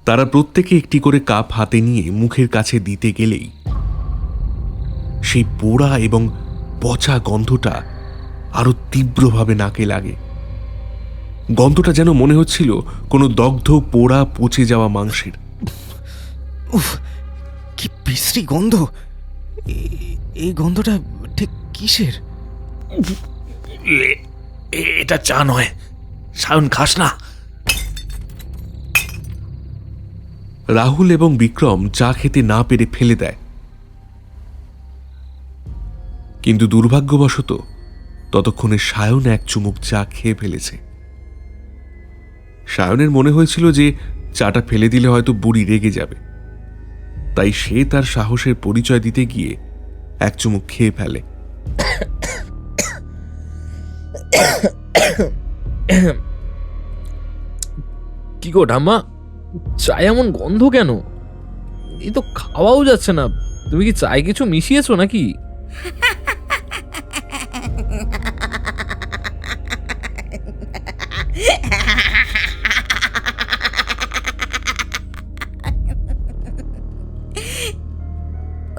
তারা প্রত্যেকে একটি করে কাপ হাতে নিয়ে মুখের কাছে দিতে গেলেই সেই পোড়া এবং পচা গন্ধটা আরো তীব্রভাবে নাকে লাগে। গন্ধটা যেন মনে হচ্ছিল কোনো দগ্ধ পোড়া পচে যাওয়া মাংসের। উফ, কি বিশ্রী গন্ধ! এই গন্ধটা ঠিক কিসের? এটা চা নয়, সায়ন খাস না। রাহুল এবং বিক্রম চা খেতে না পেরে ফেলে দেয়, কিন্তু দুর্ভাগ্যবশত ততক্ষণে সায়ন এক চুমুক চা খেয়ে ফেলেছে। সায়নের মনে হয়েছিল যে চাটা ফেলে দিলে হয়তো বুড়ি রেগে যাবে, তাই সে তার সাহসের পরিচয় দিতে গিয়ে এক চুমুক খেয়ে ফেলে। কি গো ঠাম্মা, চায় এমন গন্ধ কেন? এই তো খাওয়াও যাচ্ছে না। তুমি কি চায়ে কিছু মিশিয়েছো নাকি?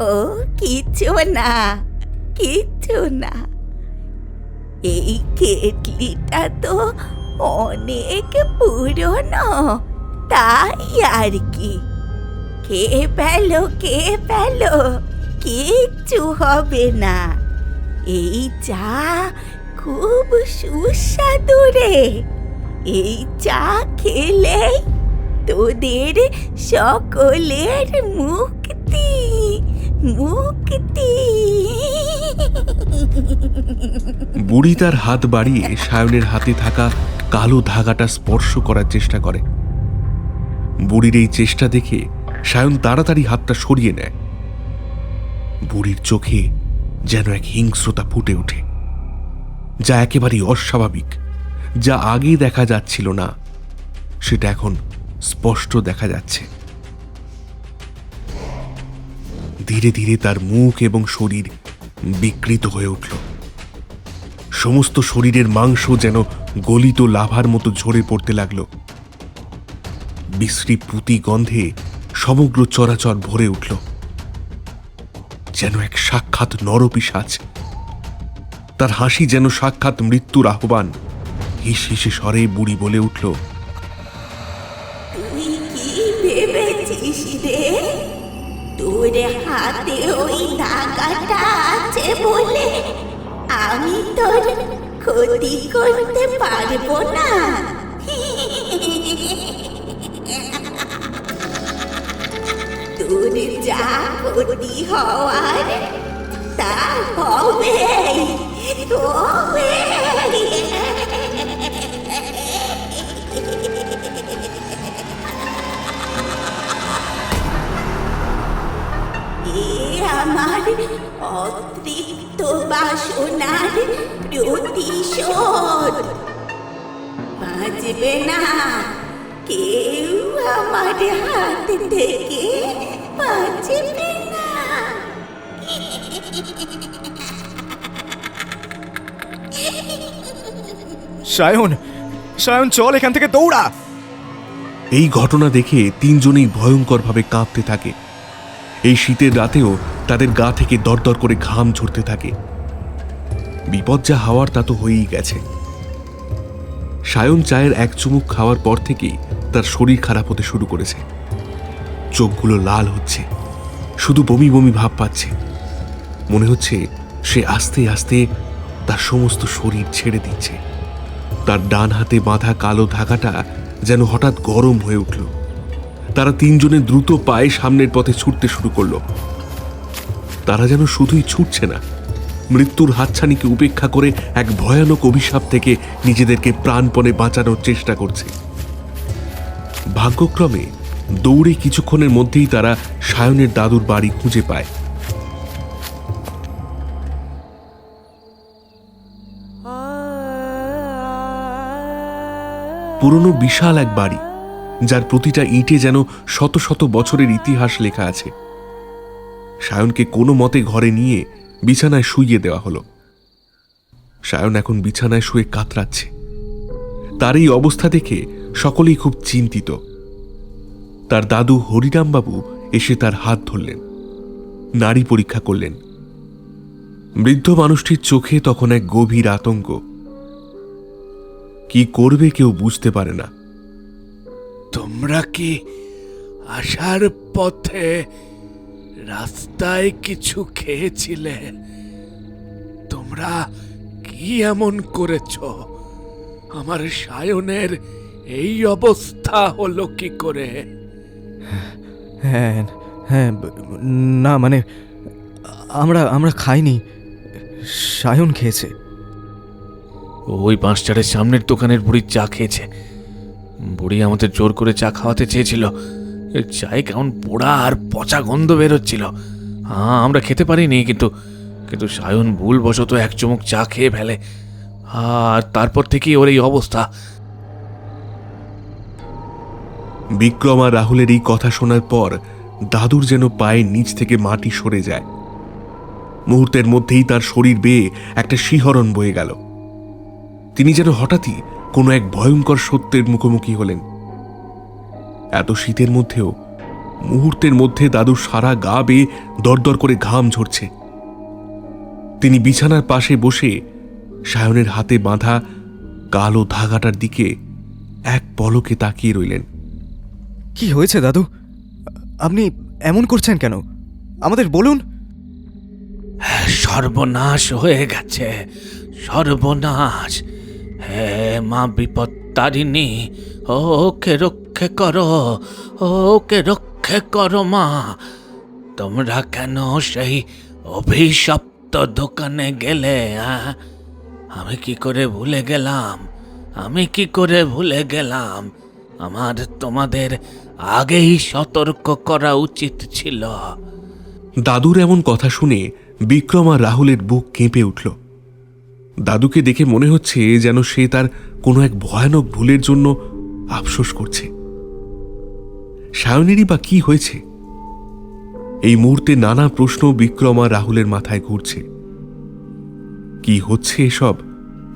ও কিছু না, কিছু না। এই কেটলিটা তো অনেক পুরনো, তাই আর কি। খেয়ে ফেলো, খেয়ে ফেলো, কিচ্ছু হবে না। এই চা খুব সুস্বাদু রে। এই চা খেলে তোদের সকলের মুক্তি, মুক্তি। বুড়ি তার হাত বাড়িয়ে সায়নের হাতে থাকা কালো ধাগাটা স্পর্শ করার চেষ্টা করে। বুড়ির এই চেষ্টা দেখে সায়ন তাড়াতাড়ি হাতটা সরিয়ে নেয়। বুড়ির চোখে যেন এক হিংস্রতা ফুটে ওঠে, যা একেবারেই অস্বাভাবিক। যা আগে দেখা যাচ্ছিল না, সেটা এখন স্পষ্ট দেখা যাচ্ছে। ধীরে ধীরে তার মুখ এবং শরীর বিকৃত হয়ে উঠল। সমস্ত শরীরের মাংস যেন গলিত লাভার মতো ঝরে পড়তে লাগলো। বিশ্রী পুঁতি গন্ধে সমগ্র চরাচর ভরে উঠল, যেন এক সাক্ষাৎ নরপিশাচ। তার হাসি যেন সাক্ষাৎ মৃত্যুর আহ্বান। হিস হিসে স্বরে বুড়ি বলে উঠল, তুই কি ভেবেছিস রে? তোর হাতে ওই ধাগাটা আছে বলে আমি তোর ক্ষতি করতে পারবো না? তোর যা ক্ষতি হওয়ার তা হবে হবে। এ আমার অতৃপ্ত বাসনার প্রতিশোধ। বাঁচবে না কেউ আমার হাত থেকে, বাঁচবে না। সায়ন, সায়ন চল এখান থেকে, দৌড়া। এই ঘটনা দেখে তিনজনেই ভয়ঙ্করভাবে কাঁপতে থাকে। এই শীতের রাতেও তাদের গা থেকে দরদর করে ঘাম ঝরতে থাকে। বিপদ যা হওয়ার তা তো হয়েই গেছে। সায়ন চায়ের এক চুমুক খাওয়ার পর থেকেই তার শরীর খারাপ হতে শুরু করেছে। চোখগুলো লাল হচ্ছে, শুধু বমি বমি ভাব পাচ্ছে। মনে হচ্ছে সে আস্তে আস্তে তার সমস্ত শরীর ছেড়ে দিচ্ছে। তার ডান হাতে বাঁধা কালো ধাগাটা যেন হঠাৎ গরম হয়ে উঠল। তারা তিনজনে দ্রুত পায়ে সামনের পথে ছুটতে শুরু করলো। তারা যেন শুধুই ছুটছে না, মৃত্যুর হাতছানিকে উপেক্ষা করে এক ভয়ানক অভিশাপ থেকে নিজেদেরকে প্রাণপণে বাঁচানোর চেষ্টা করছে। ভাগ্যক্রমে দৌড়ে কিছুক্ষণের মধ্যেই তারা সায়নের দাদুর বাড়ি খুঁজে পায়। পুরনো বিশাল এক বাড়ি, যার প্রতিটা ইঁটে যেন শত শত বছরের ইতিহাস লেখা আছে। সায়নকে কোনো মতে ঘরে নিয়ে বিছানায় শুইয়ে দেওয়া হলো। সায়ন এখন বিছানায় শুয়ে কাতরাচ্ছে। তার এই অবস্থা দেখে সকলেই খুব চিন্তিত। তার দাদু হরিরামবাবু এসে তার হাত ধরলেন, নাড়ি পরীক্ষা করলেন। বৃদ্ধ মানুষটির চোখে তখন এক গভীর আতঙ্ক। কি করবে কেউ বুঝতে পারে না। তোমরা কি আসার পথে রাস্তায় কিছু খেয়েছিলে? তোমরা কি এমন করেছ? আমার সায়নের এই অবস্থা হলো কি করে? হ্যাঁ হ্যাঁ, না মানে আমরা আমরা খাইনি, সায়ন খেয়েছে। ওই বাঁশঝাড়ের সামনের দোকানের বুড়ির চা খেয়েছে। বুড়ি আমাদের জোর করে চা খাওয়াতে চেয়েছিল। চায়ে কেমন পোড়া আর পচা গন্ধ বেরোচ্ছিল। আমরা খেতে পারিনি, কিন্তু কিন্তু সায়ন ভুলবশত এক চুমুক চা খেয়ে ফেলে, আর তারপর থেকেই ওর এই অবস্থা। বিক্রম আর রাহুলের এই কথা শোনার পর দাদুর যেন পায়ের নিচ থেকে মাটি সরে যায়। মুহূর্তের মধ্যেই তার শরীর বেয়ে একটা শিহরণ বয়ে গেল। তিনি যেন হঠাৎই কোনো এক ভয়ঙ্কর সত্যের মুখোমুখি হলেন। এত শীতের মধ্যেও মুহূর্তের মধ্যে দাদুর সারা গা বেয়ে দরদর করে ঘাম ঝরছে। তিনি বিছানার পাশে বসে সায়নের হাতে বাঁধা কালো ধাগাটার দিকে এক পলকে তাকিয়ে রইলেন। কি হয়েছে দাদু? আপনি এমন করছেন কেন? আমাদের বলুন। সর্বনাশ হয়ে গেছে, সর্বনাশ। হে মা বিপত্তারিণী, ওকে রক্ষে করো, ওকে রক্ষে করো মা। তোমরা কেন সেই অভিশপ্ত দোকানে গেলে? আমি কি করে ভুলে গেলাম, আমি কি করে ভুলে গেলাম? আমার তোমাদের আগেই সতর্ক করা উচিত ছিল। দাদুর এমন কথা শুনে বিক্রম আর রাহুলের বুক কেঁপে উঠল। দাদুকে দেখে মনে হচ্ছে যেন সে তার কোনো এক ভয়ানক ভুলের জন্য আফসোস করছে। সায়নেরই বা কি হয়েছে? এই মুহূর্তে নানা প্রশ্ন বিক্রম আর রাহুলের মাথায় ঘুরছে। কি হচ্ছে এসব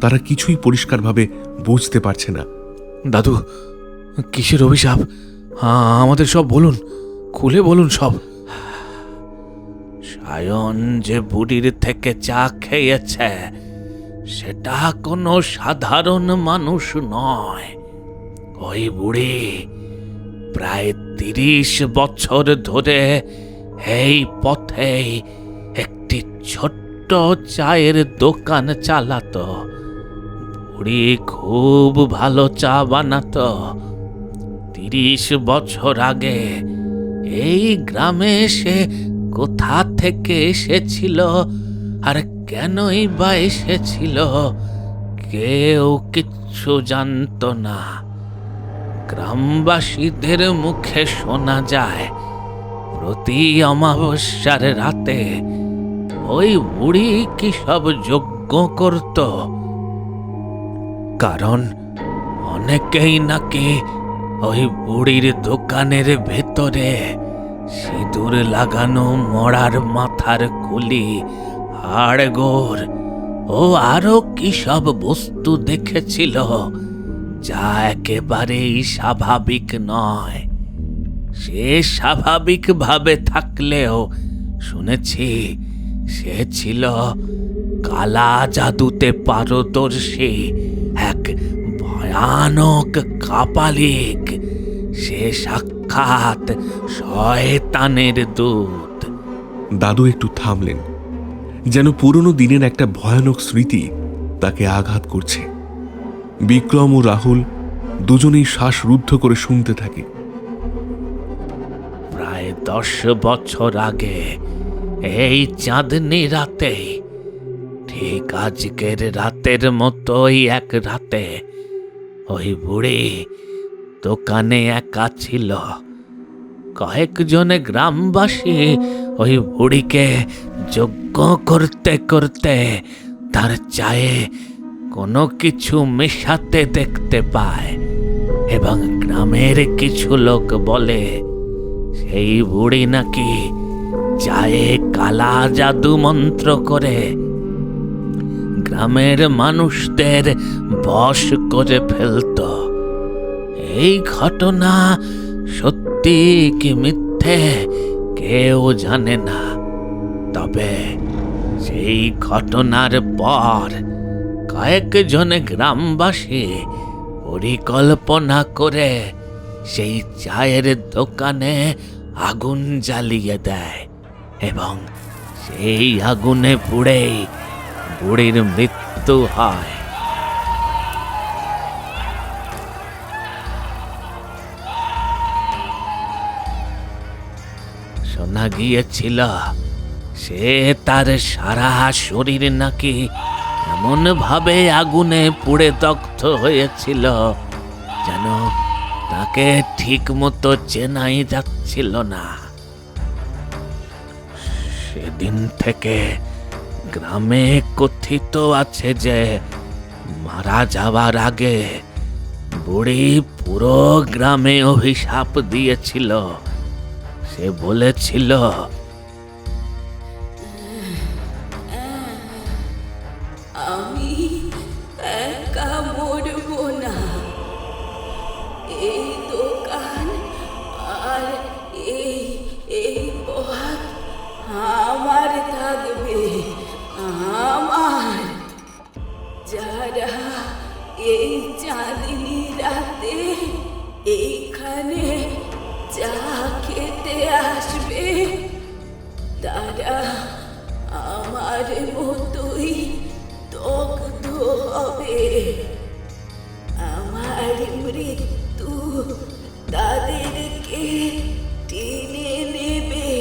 তারা কিছুই পরিষ্কারভাবে বুঝতে পারছে না। দাদু, কিসের অভিশাপ? আমাদের সব বলুন, খুলে বলুন সব। সায়ন যে বুড়ির থেকে চা খেয়েছে সেটা কোনো সাধারণ মানুষ নয়। ওই বুড়ি প্রায় 30 বছর ধরে এই পথেই একটি ছোট্ট চায়ের দোকান চালাতো। বুড়ি খুব ভালো চা বানাতো। 30 বছর আগে এই গ্রামে সে কোথা থেকে এসেছিল আর কেনই বা এসেছিল কেউ কিচ্ছু জানতো না। গ্রামবাসীদের মুখে শোনা যায় প্রতি অমাবস্যার রাতে ওই বুড়ি কি সব যজ্ঞ করত, কারণ অনেকেই নাকি ওই বুড়ির দোকানের ভেতরে সিঁদুর লাগানো মরার মাথার খুলি, হাড়গোড় ও আরো কি সব বস্তু দেখেছিল যা একেবারেই স্বাভাবিক নয়। সে স্বাভাবিকভাবে থাকলেও শুনেছি সে ছিল কালা জাদুতে পারদর্শী এক ভয়ানক কাপালিক। সে সাক্ষাৎ শয়তানের দূত। দাদু একটু থামলেন, যেন পুরনো দিনের একটা ভয়ানক স্মৃতি তাকে আঘাত করছে। বিক্রম ও রাহুল দুজনেই শ্বাস রুদ্ধ করে শুনতে থাকে। প্রায় 10 বছর আগে এই চাঁদনি রাতে, ঠিক আজকের রাতের মতোই এক রাতে, ওই বুড়ি দোকানে একা ছিল। কয়েকজনে গ্রামবাসী ওই বুড়িকে যজ্ঞ করতে করতে তার চায়ে কোনো কিছু মেশাতে দেখতে পায় এবং গ্রামের কিছু লোক বলে সেই বুড়ি নাকি চায়ে কালা জাদু মন্ত্র করে গ্রামের মানুষদের বশ করে ফেলত। এই ঘটনা সত্যি কি মিথ্যে কেউ জানে না, তবে সেই ঘটনার পর কয়েকজন গ্রামবাসী পরিকল্পনা করে সেই চায়ের দোকানে আগুন জ্বালিয়ে দেয় এবং সেই আগুনে পুড়েই বুড়ির মৃত্যু হয়। শোনা গিয়েছিল সে তার সারা শরীর নাকি এমন ভাবে আগুনে পুড়ে দগ্ধ হয়েছিল যেন তাকে ঠিক মতো চেনাই যাচ্ছিল না। সেদিন থেকে গ্রামে কথিত আছে যে মারা যাওয়ার আগে বুড়ি পুরো গ্রামে অভিশাপ দিয়েছিল। সে বলেছিল, আমি একা মরব না, এই দোকান আর এই এই পথ আমার থাকবে, আমার। যারা এই চাঁদনি রাতে এইখানে চা খেতে আসবে তারা আমার মতোই দগ্ধ হবে। আমার মৃত্যু তাদেরকে টেনে নেবে,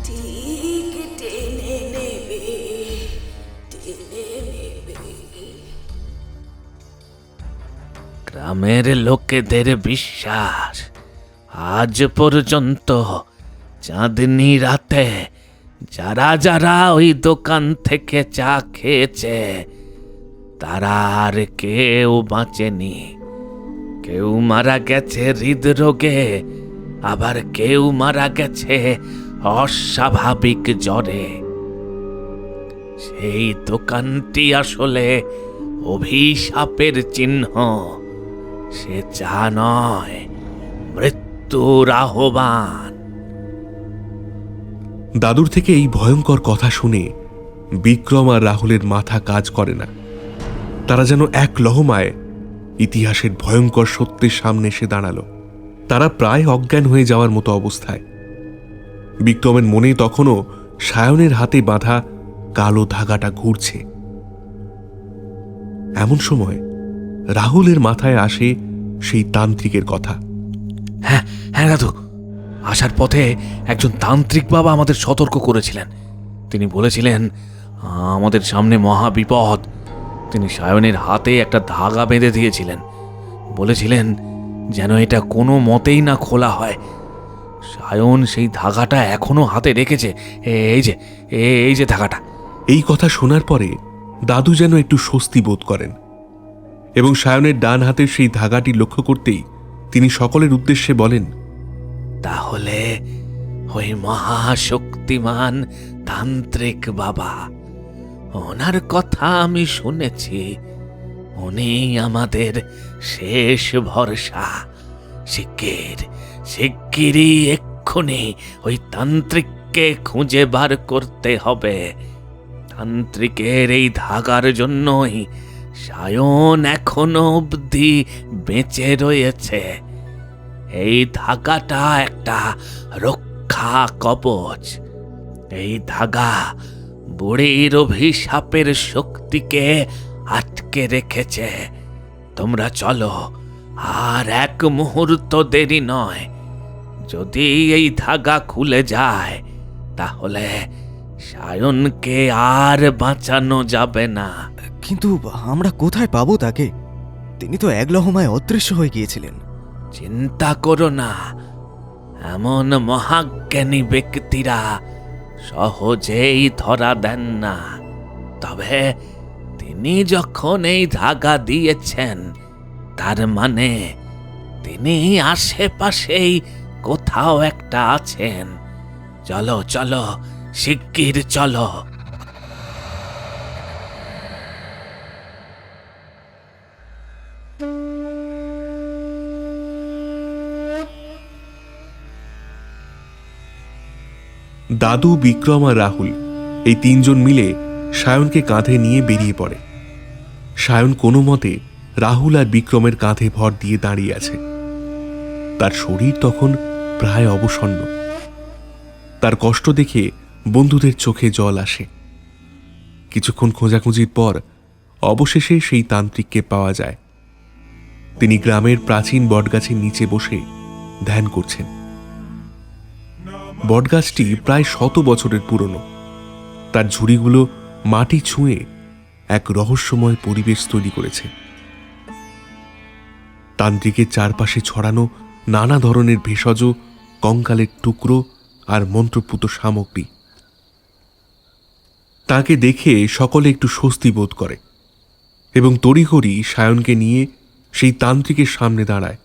ঠিক টেনে নেবে, টেনে নেবে। গ্রামের লোকেদের বিশ্বাস আজ পর্যন্ত চাঁদনি রাতে যারা যারা ওই দোকান থেকে চা খেয়েছে তারা আর কেউ বাঁচেনি। কেউ মারা গেছে হৃদরোগে, আবার কেউ মারা গেছে অস্বাভাবিক জ্বরে। সেই দোকানটি আসলে অভিশাপের চিহ্ন। সে চা নয়, মৃত্যুর আহ্বান। দাদুর থেকে এই ভয়ঙ্কর কথা শুনে বিক্রম আর রাহুলের মাথা কাজ করে না। তারা যেন এক লহমায় ইতিহাসের ভয়ঙ্কর সত্যের সামনে এসে দাঁড়ালো। তারা প্রায় অজ্ঞান হয়ে যাওয়ার মতো অবস্থায়। বিক্রমের মনে তখনও সায়নের হাতে বাঁধা কালো ধাগাটা ঘুরছে। এমন সময় রাহুলের মাথায় আসে সেই তান্ত্রিকের কথা। হ্যাঁ হ্যাঁ দাদু, আসার পথে একজন তান্ত্রিক বাবা আমাদের সতর্ক করেছিলেন। তিনি বলেছিলেন আমাদের সামনে মহা বিপদ। তিনি সায়নের হাতে একটা ধাগা বেঁধে দিয়েছিলেন, বলেছিলেন যেন এটা কোনো মতেই না খোলা হয়। সায়ন সেই ধাগাটা এখনো হাতে রেখেছে। এই যে ধাগাটা। এই কথা শোনার পরে দাদু যেন একটু স্বস্তি বোধ করেন এবং সায়নের ডান হাতের সেই ধাগাটি লক্ষ্য করতেই তিনি সকলের উদ্দেশ্যে বলেন, তাহলে ওই মহাশক্তিমান তান্ত্রিক বাবা, ওনার কথা আমি শুনেছি। উনি আমাদের শেষ ভরসা। শিগগিরই এক্ষুনি ওই তান্ত্রিককে খুঁজে বার করতে হবে। তান্ত্রিকের এই ধাগার জন্যই সায়ন এখনো অবধি বেঁচে রয়েছে। এই ধাগাটা একটা রক্ষা কবচ। এই ধাগা বুড়ির অভিশাপের শক্তিকে আটকে রেখেছে। তোমরা চলো, আর এক মুহূর্ত দেরি নয়। যদি এই ধাগা খুলে যায় তাহলে সায়নকে আর বাঁচানো যাবে না। কিন্তু আমরা কোথায় পাবো তাকে? তিনি তো এক লহমায় অদৃশ্য হয়ে গিয়েছিলেন। চিন্তা করো না, এমন মহাজ্ঞানী ব্যক্তিরা সহজেই ধরা দেন না। তবে তিনি যখন এই ধাগা দিয়েছেন, তার মানে তিনি আশেপাশেই কোথাও একটা আছেন। চলো চলো, শিগগির চলো। দাদু, বিক্রম আর রাহুল এই তিনজন মিলে সায়নকে কাঁধে নিয়ে বেরিয়ে পড়ে। সায়ন কোনো মতে রাহুল আর বিক্রমের কাঁধে ভর দিয়ে দাঁড়িয়ে আছে। তার শরীর তখন প্রায় অবসন্ন। তার কষ্ট দেখে বন্ধুদের চোখে জল আসে। কিছুক্ষণ খোঁজাখুঁজির পর অবশেষে সেই তান্ত্রিককে পাওয়া যায়। তিনি গ্রামের প্রাচীন বটগাছের নিচে বসে ধ্যান করছেন। বটগাছটি প্রায় 100 বছরের পুরনো। তার ঝুড়িগুলো মাটি ছুঁয়ে এক রহস্যময় পরিবেশ তৈরি করেছে। তান্ত্রিকের চারপাশে ছড়ানো নানা ধরনের ভেষজ, কঙ্কালের টুকরো আর মন্ত্রপুত সামগ্রী। তাকে দেখে সকলে একটু স্বস্তি বোধ করে এবং তড়িঘড়ি সায়নকে নিয়ে সেই তান্ত্রিকের সামনে দাঁড়ায়।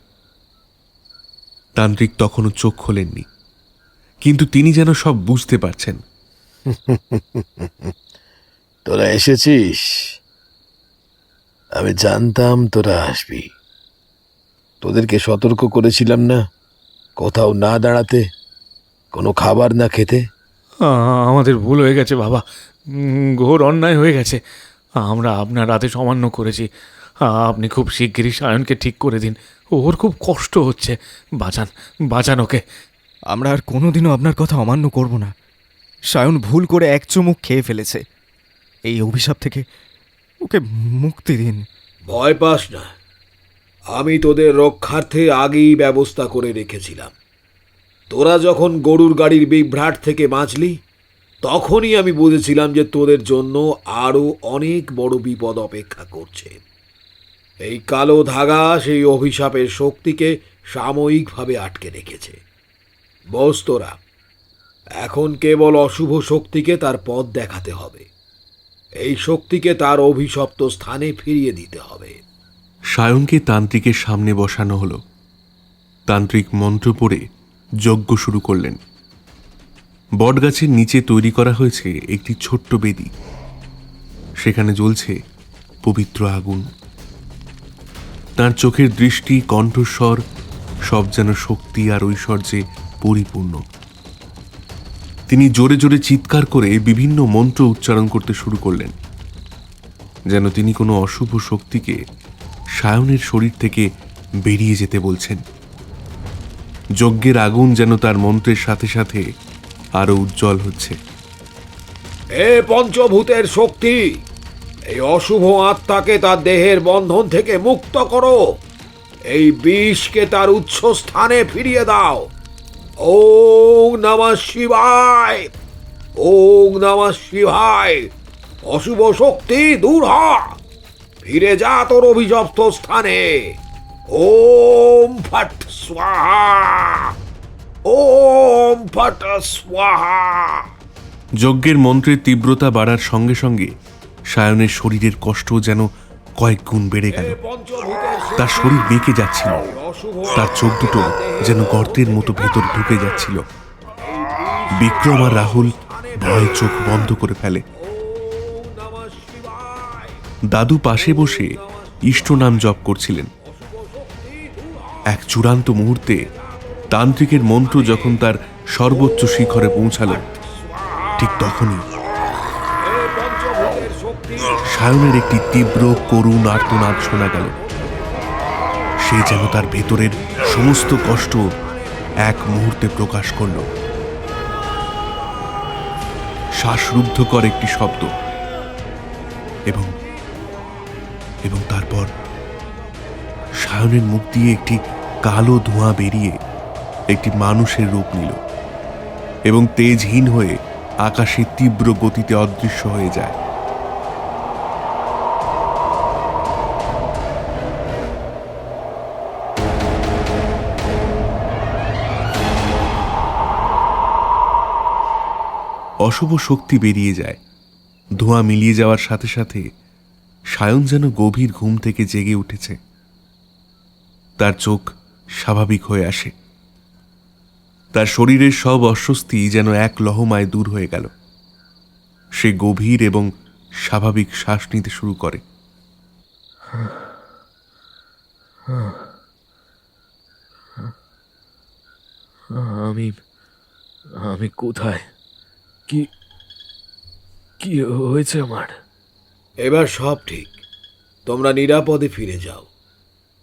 তান্ত্রিক তখনও চোখ খোলেননি, কিন্তু তিনি যেন সব বুঝতে পারছেন। তোরা এসেছিস? আমি জানতাম তোরা আসবি। তোদেরকে সতর্ক করেছিলাম না কোথাও না দাঁড়াতে, কোনো খাবার না খেতে? আমাদের ভুল হয়ে গেছে বাবা, ঘোর অন্যায় হয়ে গেছে। আমরা আপনার রাতে অমান্য করেছি। আপনি খুব শিগগিরই সায়নকে ঠিক করে দিন। ওর খুব কষ্ট হচ্ছে। বাঁচান ওকে। আমরা আর কোনোদিনও আপনার কথা অমান্য করব না। সায়ন ভুল করে এক চুমুক খেয়ে ফেলেছে। এই অভিশাপ থেকে ওকে মুক্তি দিন। ভয় পাস না, আমি তোদের রক্ষার্থে আগেই ব্যবস্থা করে রেখেছিলাম। তোরা যখন গরুর গাড়ির বিভ্রাট থেকে বাঁচলি, তখনই আমি বুঝেছিলাম যে তোদের জন্য আরও অনেক বড় বিপদ অপেক্ষা করছে। এই কালো ধাগা সেই অভিশাপের শক্তিকে সাময়িকভাবে আটকে রেখেছে। বস তোরা, এখন কেবল অশুভ শক্তিকে তার পথ দেখাতে হবে। এই শক্তিকে তার অভিশপ্ত স্থানে ফিরিয়ে দিতে হবে। সায়নকে তান্ত্রিকের সামনে বসানো হলো। তান্ত্রিক মন্ত্র পড়ে যজ্ঞ শুরু করলেন। বটগাছের নিচে তৈরি করা হয়েছে একটি ছোট্ট বেদি। সেখানে জ্বলছে পবিত্র আগুন। তার চোখের দৃষ্টি, কণ্ঠস্বর সব যেন শক্তি আর ঐশ্বর্যে পরিপূর্ণ। তিনি জোরে জোরে চিৎকার করে বিভিন্ন মন্ত্র উচ্চারণ করতে শুরু করলেন, যেন তিনি কোনো অশুভ শক্তিকে সায়নের শরীর থেকে বেরিয়ে যেতে বলছেন। যজ্ঞের আগুন যেন তার মন্ত্রের সাথে সাথে আরো উজ্জ্বল হচ্ছে। এ পঞ্চভূতের শক্তি, এই অশুভ আত্মাকে তার দেহের বন্ধন থেকে মুক্ত করো। এই বিষকে তার উৎস স্থানে ফিরিয়ে দাও। ওং নমঃ শিবায়, ওং নমঃ শিবায়। অশুভ শক্তি দূর হ, ফিরে যা তোর অভিশপ্ত স্থানে। ওম ফট স্বাহা, ওম ফট স্বাহা। যজ্ঞের মন্ত্রের তীব্রতা বাড়ার সঙ্গে সঙ্গে সায়নের শরীরের কষ্ট যেন কয়েক গুণ বেড়ে গেল। তার শরীর বেঁকে যাচ্ছিল, তার চোখ দুটো যেন গর্তের মতো ভেতর ঢুকে যাচ্ছিল। বিক্রম আর রাহুল ভয়ে চোখ বন্ধ করে ফেলে। দাদু পাশে বসে ইষ্ট নাম জপ করছিলেন। এক চূড়ান্ত মুহূর্তে তান্ত্রিকের মন্ত্র যখন তার সর্বোচ্চ শিখরে পৌঁছালো, ঠিক তখনই সায়নের একটি তীব্র করুণ আর্তনাদ শোনা গেল। সে যেন তার ভেতরের সমস্ত কষ্ট এক মুহূর্তে প্রকাশ করল। শ্বাসরুদ্ধকর একটি শব্দ, এবং এবং তারপর সায়নের মুখ দিয়ে একটি কালো ধোঁয়া বেরিয়ে একটি মানুষের রূপ নিল এবং তেজহীন হয়ে আকাশে তীব্র গতিতে অদৃশ্য হয়ে যায়। অশুভ শক্তি বেরিয়ে যায়। ধোঁয়া মিলিয়ে যাওয়ার সাথে সাথে সায়ন যেন গভীর ঘুম থেকে জেগে উঠেছে। তার চোখ স্বাভাবিক হয়ে আসে। তার শরীরের সব অস্বস্তি যেন এক লহমায় দূর হয়ে গেল। সে গভীর এবং স্বাভাবিক শ্বাস নিতে শুরু করে। আমি আমি কোথায়? কি কি হয়েছে আমার? এবার সব ঠিক, তোমরা নিরাপদে ফিরে যাও।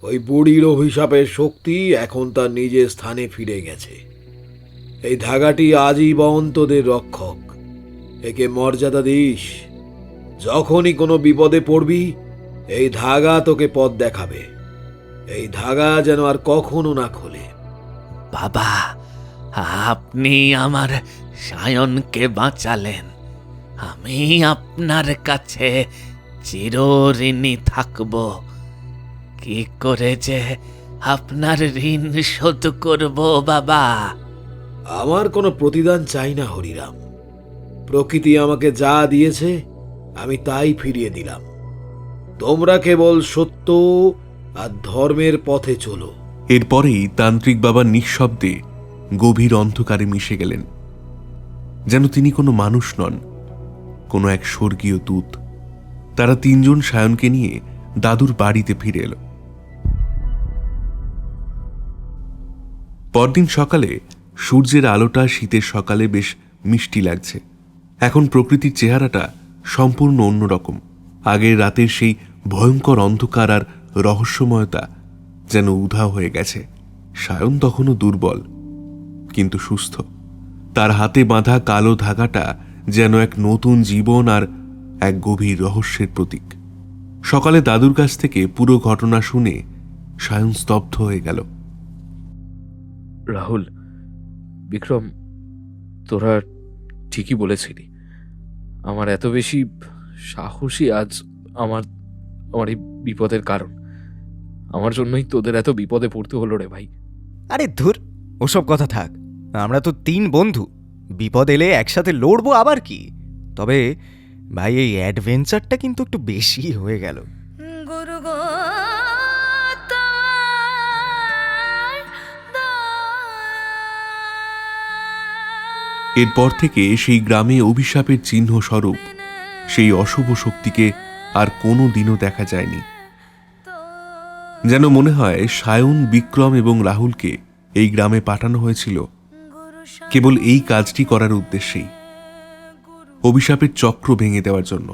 ওই বুড়ির অভিশাপের শক্তি এখন তার নিজের স্থানে ফিরে গেছে। এই ধাগাটি আজীবন তোদের রক্ষক, একে মর্যাদা দিস। যখনই কোনো বিপদে পড়বি, এই ধাগা তোকে পথ দেখাবে। এই ধাগা যেন আর কখনো না খোলে। বাবা, আপনি আমার সায়নকে বাঁচালেন। আমি আপনার কাছে চিরঋণী থাকব। কি করে যে আপনার ঋণ শোধ করব বাবা। আমার কোনো প্রতিদান চাই না হরিরাম। প্রকৃতি আমাকে যা দিয়েছে আমি তাই ফিরিয়ে দিলাম। তোমরা কেবল সত্য আর ধর্মের পথে চলো। এরপরেই তান্ত্রিক বাবা নিঃশব্দে গভীর অন্ধকারে মিশে গেলেন, যেন তিনি কোনো মানুষ নন, কোনো এক স্বর্গীয় দূত। তারা তিনজন সায়নকে নিয়ে দাদুর বাড়িতে ফিরে এলো। পরদিন সকালে সূর্যের আলোটা শীতের সকালে বেশ মিষ্টি লাগছে। এখন প্রকৃতির চেহারাটা সম্পূর্ণ অন্যরকম। আগের রাতের সেই ভয়ঙ্কর অন্ধকার আর রহস্যময়তা যেন উধাও হয়ে গেছে। সায়ন তখনও দুর্বল কিন্তু সুস্থ। তার হাতে বাঁধা কালো ধাগাটা যেন এক নতুন জীবন আর এক গভীর রহস্যের প্রতীক। সকালে দাদুর কাছ থেকে পুরো ঘটনা শুনে সায়ন স্তব্ধ হয়ে গেল। রাহুল, বিক্রম, তোরা ঠিকই বলেছিলি। আমার এত বেশি সাহসী আজ আমার এই বিপদের কারণ। আমার জন্যই তোদের এত বিপদে পড়তে হলো রে ভাই। আরে ধুর, ওসব কথা থাক। আমরা তো 3 বন্ধু, বিপদ এলে একসাথে লড়বো আবার কি। তবে ভাই, এই অ্যাডভেঞ্চারটা কিন্তু একটু বেশি হয়ে গেল। গুরু গো এরপর থেকে সেই গ্রামে অভিশাপের চিহ্ন স্বরূপ সেই অশুভ শক্তিকে আর কোনো দিনও দেখা যায়নি। যেন মনে হয় সায়ন, বিক্রম এবং রাহুলকে এই গ্রামে পাঠানো হয়েছিল কেবল এই কাজটি করার উদ্দেশ্যেই, অভিশাপের চক্র ভেঙে দেওয়ার জন্য।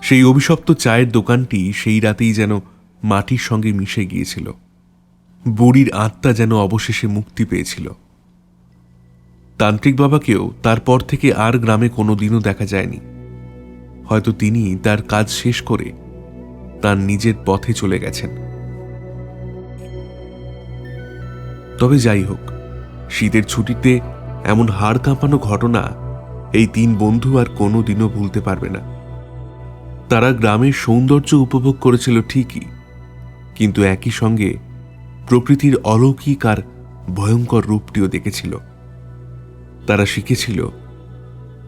সেই অভিশপ্ত চায়ের দোকানটি সেই রাতেই যেন মাটির সঙ্গে মিশে গিয়েছিল। বুড়ির আত্মা যেন অবশেষে মুক্তি পেয়েছিল। তান্ত্রিক বাবাকেও তারপর থেকে আর গ্রামে কোনোদিনও দেখা যায়নি। হয়তো তিনি তার কাজ শেষ করে তার নিজের পথে চলে গেছেন। তবে যাই হোক, শীতের ছুটিতে এমন হাড় কাঁপানো ঘটনা এই তিন বন্ধু আর কোনো দিনও ভুলতে পারবে না। তারা গ্রামের সৌন্দর্য উপভোগ করেছিল ঠিকই, কিন্তু একই সঙ্গে প্রকৃতির অলৌকিক আর ভয়ঙ্কর রূপটিও দেখেছিল। তারা শিখেছিল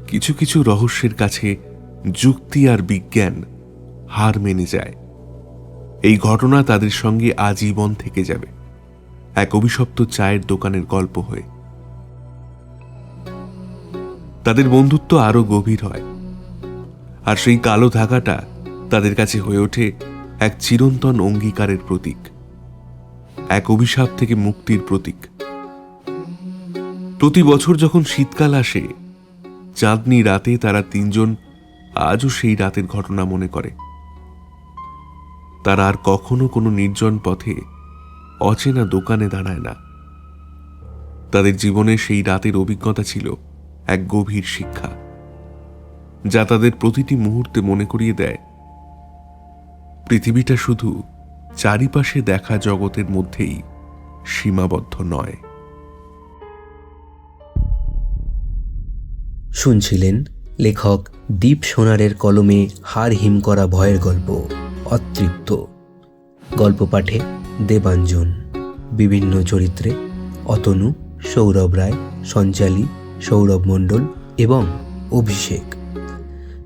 কিছু কিছু রহস্যের কাছে যুক্তি আর বিজ্ঞান হার মেনে যায়। এই ঘটনা তাদের সঙ্গে আজীবন থেকে যাবে, এক অভিশপ্ত চায়ের দোকানের গল্প হয়ে। তাদের বন্ধুত্ব আরো গভীর হয়, আর সেই কালো ধাগাটা তাদের কাছে হয়ে ওঠে এক চিরন্তন অঙ্গীকারের প্রতীক, এক অভিশাপ থেকে মুক্তির প্রতীক। প্রতি বছর যখন শীতকাল আসে, চাঁদনি রাতে তারা তিনজন আজও সেই রাতের ঘটনা মনে করে। তারা আর কখনো কোনো নির্জন পথে অচেনা দোকানে দাঁড়ায় না। তাদের জীবনে সেই রাতের অভিজ্ঞতা ছিল এক গভীর শিক্ষা, যা তাদের প্রতিটি মুহূর্তে মনে করিয়ে দেয় পৃথিবীটা শুধু চারিপাশে দেখা জগতের মধ্যেই সীমাবদ্ধ নয়। শুনছিলেন লেখক দীপ সোনারের কলমে হাড় হিম করা ভয়ের গল্প অতৃপ্ত। গল্প পাঠে দেবাঞ্জন। বিভিন্ন চরিত্রে অতনু, সৌরভ রায়, সঞ্চালী, সৌরভ মণ্ডল এবং অভিষেক।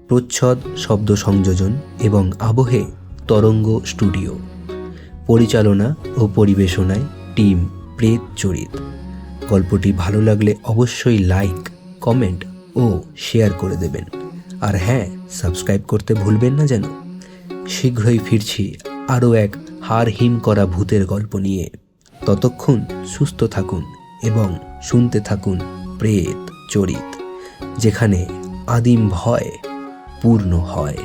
প্রচ্ছদ, শব্দ সংযোজন এবং আবহে তরঙ্গ স্টুডিও। পরিচালনা ও পরিবেশনায় টিম প্রেত চরিত। গল্পটি ভালো লাগলে অবশ্যই লাইক, কমেন্ট ও শেয়ার করে দেবেন। আর হ্যাঁ, সাবস্ক্রাইব করতে ভুলবেন না যেন। শীঘ্রই ফিরছি আরও এক হাড় হিম করা ভূতের গল্প নিয়ে। ততক্ষণ সুস্থ থাকুন এবং শুনতে থাকুন প্রেত চরিত, যেখানে আদিম ভয় পূর্ণ হয়।